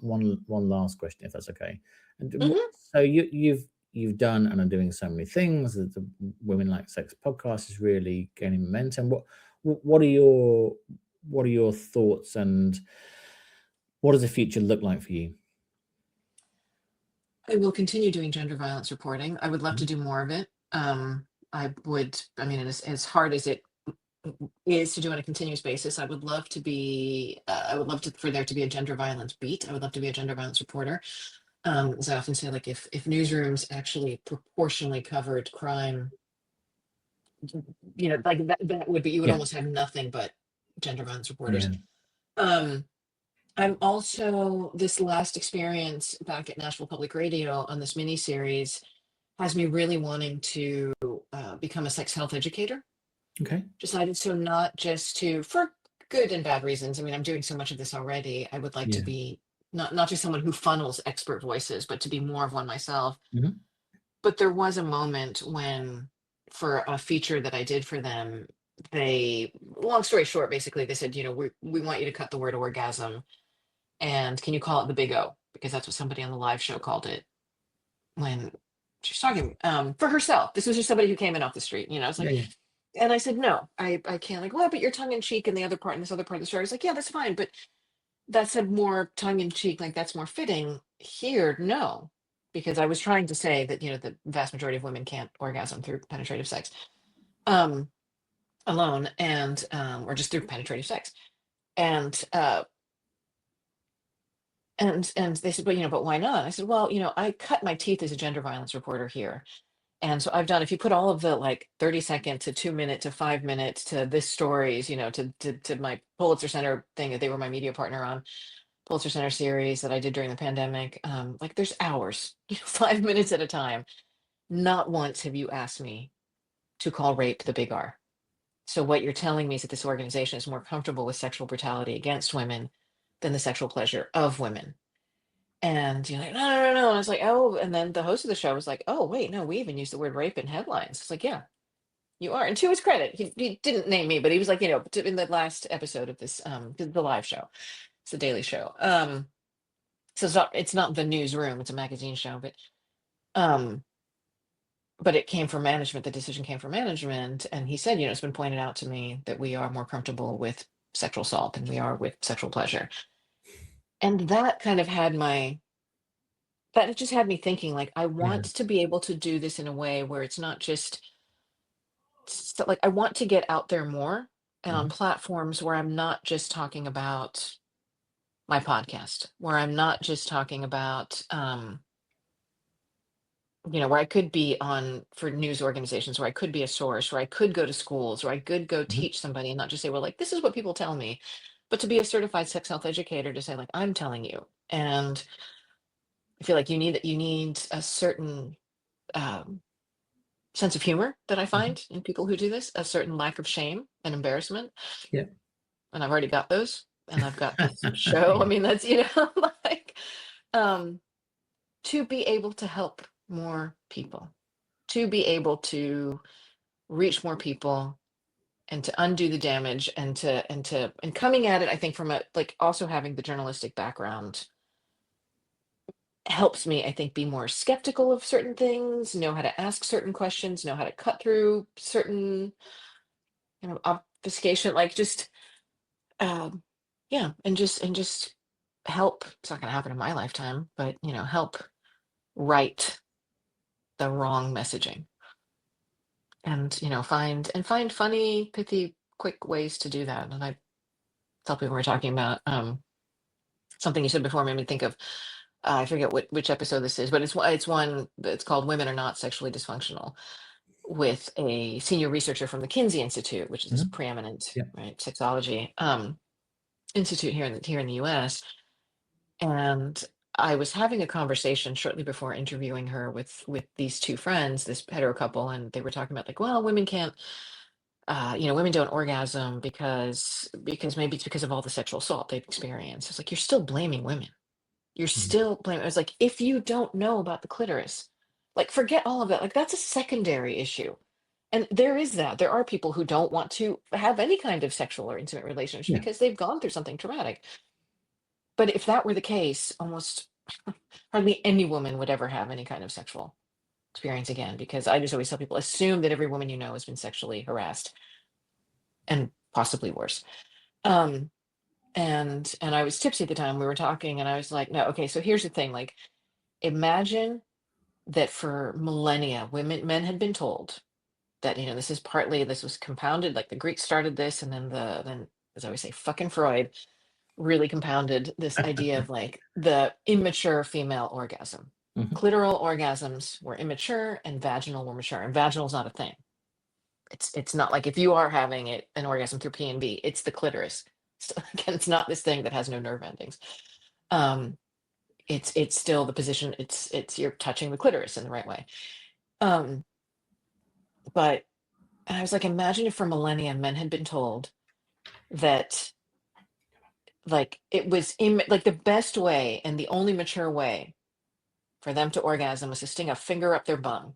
last question, if that's okay. And Hmm. so you've done and are doing so many things. The Women Like Sex podcast is really gaining momentum. What are your thoughts, and what does the future look like for you? I will continue doing gender violence reporting. I would love to Mhm. do more of it. I mean, as hard as it is to do on a continuous basis, I would love to be, I would love to, for there to be a gender violence beat. I would love to be a gender violence reporter. As I often say, like, if newsrooms actually proportionally covered crime, like that would be, you would Yeah, almost have nothing but gender violence reporters. yeah. Um, I'm also, this last experience back at Nashville Public Radio on this mini series has me really wanting to become a sex health educator. Okay. Decided, so not just to, for good and bad reasons. I mean, I'm doing so much of this already. I would like to Yeah. be not just someone who funnels expert voices, but to be more of one myself. Mhm. But there was a moment when, for a feature that I did for them, they, long story short, basically they said, we want you to cut the word orgasm, and can you call it the big O? Because that's what somebody on the live show called it when she's talking, for herself. This was just somebody who came in off the street. It's Yeah, like, yeah. and I said, no, I can't. Like, well, but you're tongue in cheek in the other part, in this other part of the story. It's like, yeah, that's fine, but that's a more tongue in cheek, like that's more fitting here. No, because I was trying to say that, the vast majority of women can't orgasm through penetrative sex, um, alone, and or just through penetrative sex. And and they said, but why not? I said, well, I cut my teeth as a gender violence reporter here. And so I've done, if you put all of the, like, 30-second to 2-minute to 5-minute to this stories, to my Pulitzer Center thing that they were my media partner on, Pulitzer Center series that I did during the pandemic, like, there's hours, 5 minutes at a time. Not once have you asked me to call rape the big R. So what you're telling me is that this organization is more comfortable with sexual brutality against women than the sexual pleasure of women. And you're like, no, no, no, no. And I was like, oh, and then the host of the show was like, oh, wait, no, we even use the word rape in headlines. It's like, yeah, you are. And to his credit, he didn't name me, but he was like, in the last episode of this, the live show, it's a daily show. So it's not the newsroom, it's a magazine show, um, but it came from management. The decision came from management, and he said, it's been pointed out to me that we are more comfortable with sexual assault than we are with sexual pleasure. And that kind of had my that it just had me thinking, like, I Yeah. want to be able to do this in a way where it's not just, so, like, I want to get out there more and on Mhm. platforms where I'm not just talking about, my podcast, where I'm not just talking about, where I could be on for news organizations, where I could be a source, where I could go to schools, where I could go Mhm. teach somebody and not just say, well, like, this is what people tell me, but to be a certified sex health educator to say, like, I'm telling you. And I feel like you need a certain um, sense of humor that I Mhm. find in people who do this, a certain lack of shame and embarrassment. Yeah. And I've already got those. And I've got this show. I Yeah. mean, that's, like, um, to be able to help more people, to be able to reach more people and to undo the damage and coming at it, I think from a like also having the journalistic background helps me, I think, be more skeptical of certain things, know how to ask certain questions, know how to cut through certain, obfuscation, like just um yeah, and just help. It's not gonna happen in my lifetime, but help right the wrong messaging and find funny, pithy, quick ways to do that. And I tell people we're talking about something you said before made me think of I forget which episode this is, but it's one that's called "Women Are Not Sexually Dysfunctional" with a senior researcher from the Kinsey Institute, which is this Mhm. preeminent Yeah. right sexology institute here in the U.S. And I was having a conversation shortly before interviewing her with these two friends, this hetero couple, and they were talking about like, well, women can't, women don't orgasm because maybe it's because of all the sexual assault they've experienced. It's like you're still blaming women. You're Mhm. still blaming. It's like if you don't know about the clitoris, like forget all of that. Like that's a secondary issue. And there is that. There are people who don't want to have any kind of sexual or intimate relationship Yeah. because they've gone through something traumatic. But if that were the case, almost hardly any woman would ever have any kind of sexual experience again, because I just always tell people assume that every woman you know has been sexually harassed and possibly worse. Um, and I was tipsy at the time we were talking, and I was like, no, okay, so here's the thing, like, imagine that for millennia, men had been told that, this was compounded, like the Greeks started this, and then as I always say, fucking Freud really compounded this idea of like the immature female orgasm. Mhm. Clitoral orgasms were immature and vaginal were mature. And vaginal is not a thing. It's not like if you are having an orgasm through P and B, it's the clitoris. So, again, it's not this thing that has no nerve endings. Um, it's still the position. It's you're touching the clitoris in the right way. Um, but and I was like, imagine if for millennia men had been told that like it was like the best way and the only mature way for them to orgasm was to sting a finger up their bum.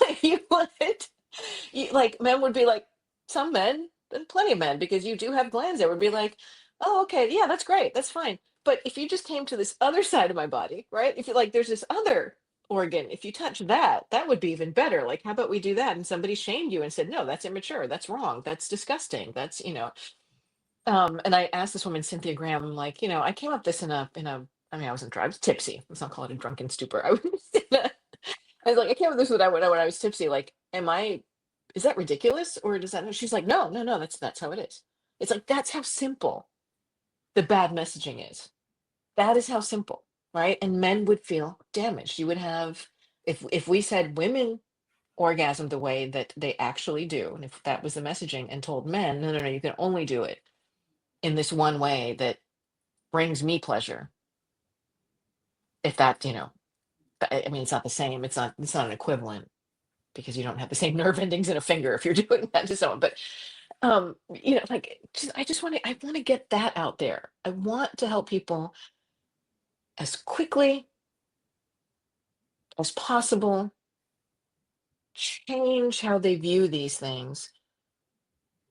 Like you would, like men would be like, some men, and plenty of men, because you do have glands there, would be like, oh, okay, yeah, that's great, that's fine. But if you just came to this other side of my body, right? If you like, there's this other organ, if you touch that, that would be even better. Like, how about we do that? And somebody shamed you and said, no, that's immature, that's wrong, that's disgusting, and I asked this woman, Cynthia Graham, I'm like, I came up this in a, I mean, I wasn't drunk, I was tipsy. Let's not call it a drunken stupor. I was like, I came up with this when I was tipsy. Like, is that ridiculous? Or does that, she's like, no, no, no, that's how it is. It's like, that's how simple the bad messaging is. That is how simple, right? And men would feel damaged. You would have, if we said women orgasm the way that they actually do, and if that was the messaging and told men, no, no, no, you can only do it in this one way that brings me pleasure. If that, I mean, it's not the same. It's not an equivalent because you don't have the same nerve endings in a finger if you're doing that to someone. But like I want to get that out there. I want to help people as quickly as possible change how they view these things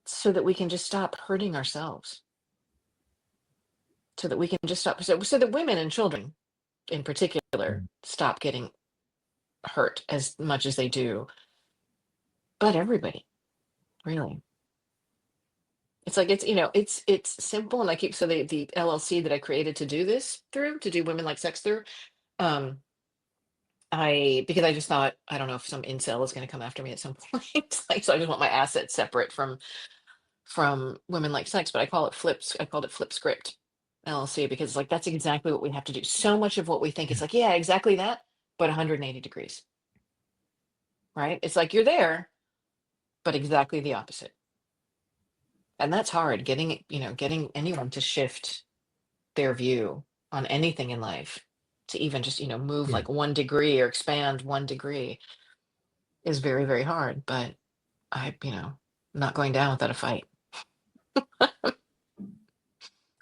so that we can just stop hurting ourselves. So that we can just stop so that women and children in particular Mm. stop getting hurt as much as they do. But everybody, really. It's like it's simple, and I keep so the LLC that I created to do this through, to do women like sex through, um, I because I just thought, I don't know if some incel is gonna come after me at some point. Like, so I just want my assets separate from women like sex, but I called it flip script. LLC, because like that's exactly what we have to do. So much of what we think is like, yeah, exactly that, but 180 degrees. Right? It's like you're there, but exactly the opposite. And that's hard, getting anyone to shift their view on anything in life, to even just, move like 1 degree or expand 1 degree, is very, very hard. But not going down without a fight.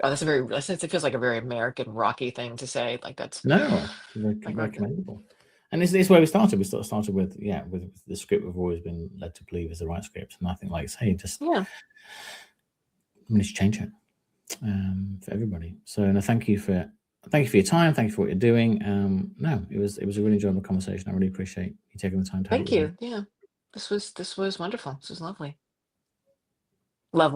Oh, it feels like a very American Rocky thing to say. Like that's No, very, like very commendable. And it's where we started. We started with the script we've always been led to believe is the right script, and I think, like I say, just yeah. we need to change it for everybody. So, no, thank you for your time. Thank you for what you're doing. No, it was a really enjoyable conversation. I really appreciate you taking the time to have it Thank with you. me. Yeah. This was wonderful. This was lovely. Lovely.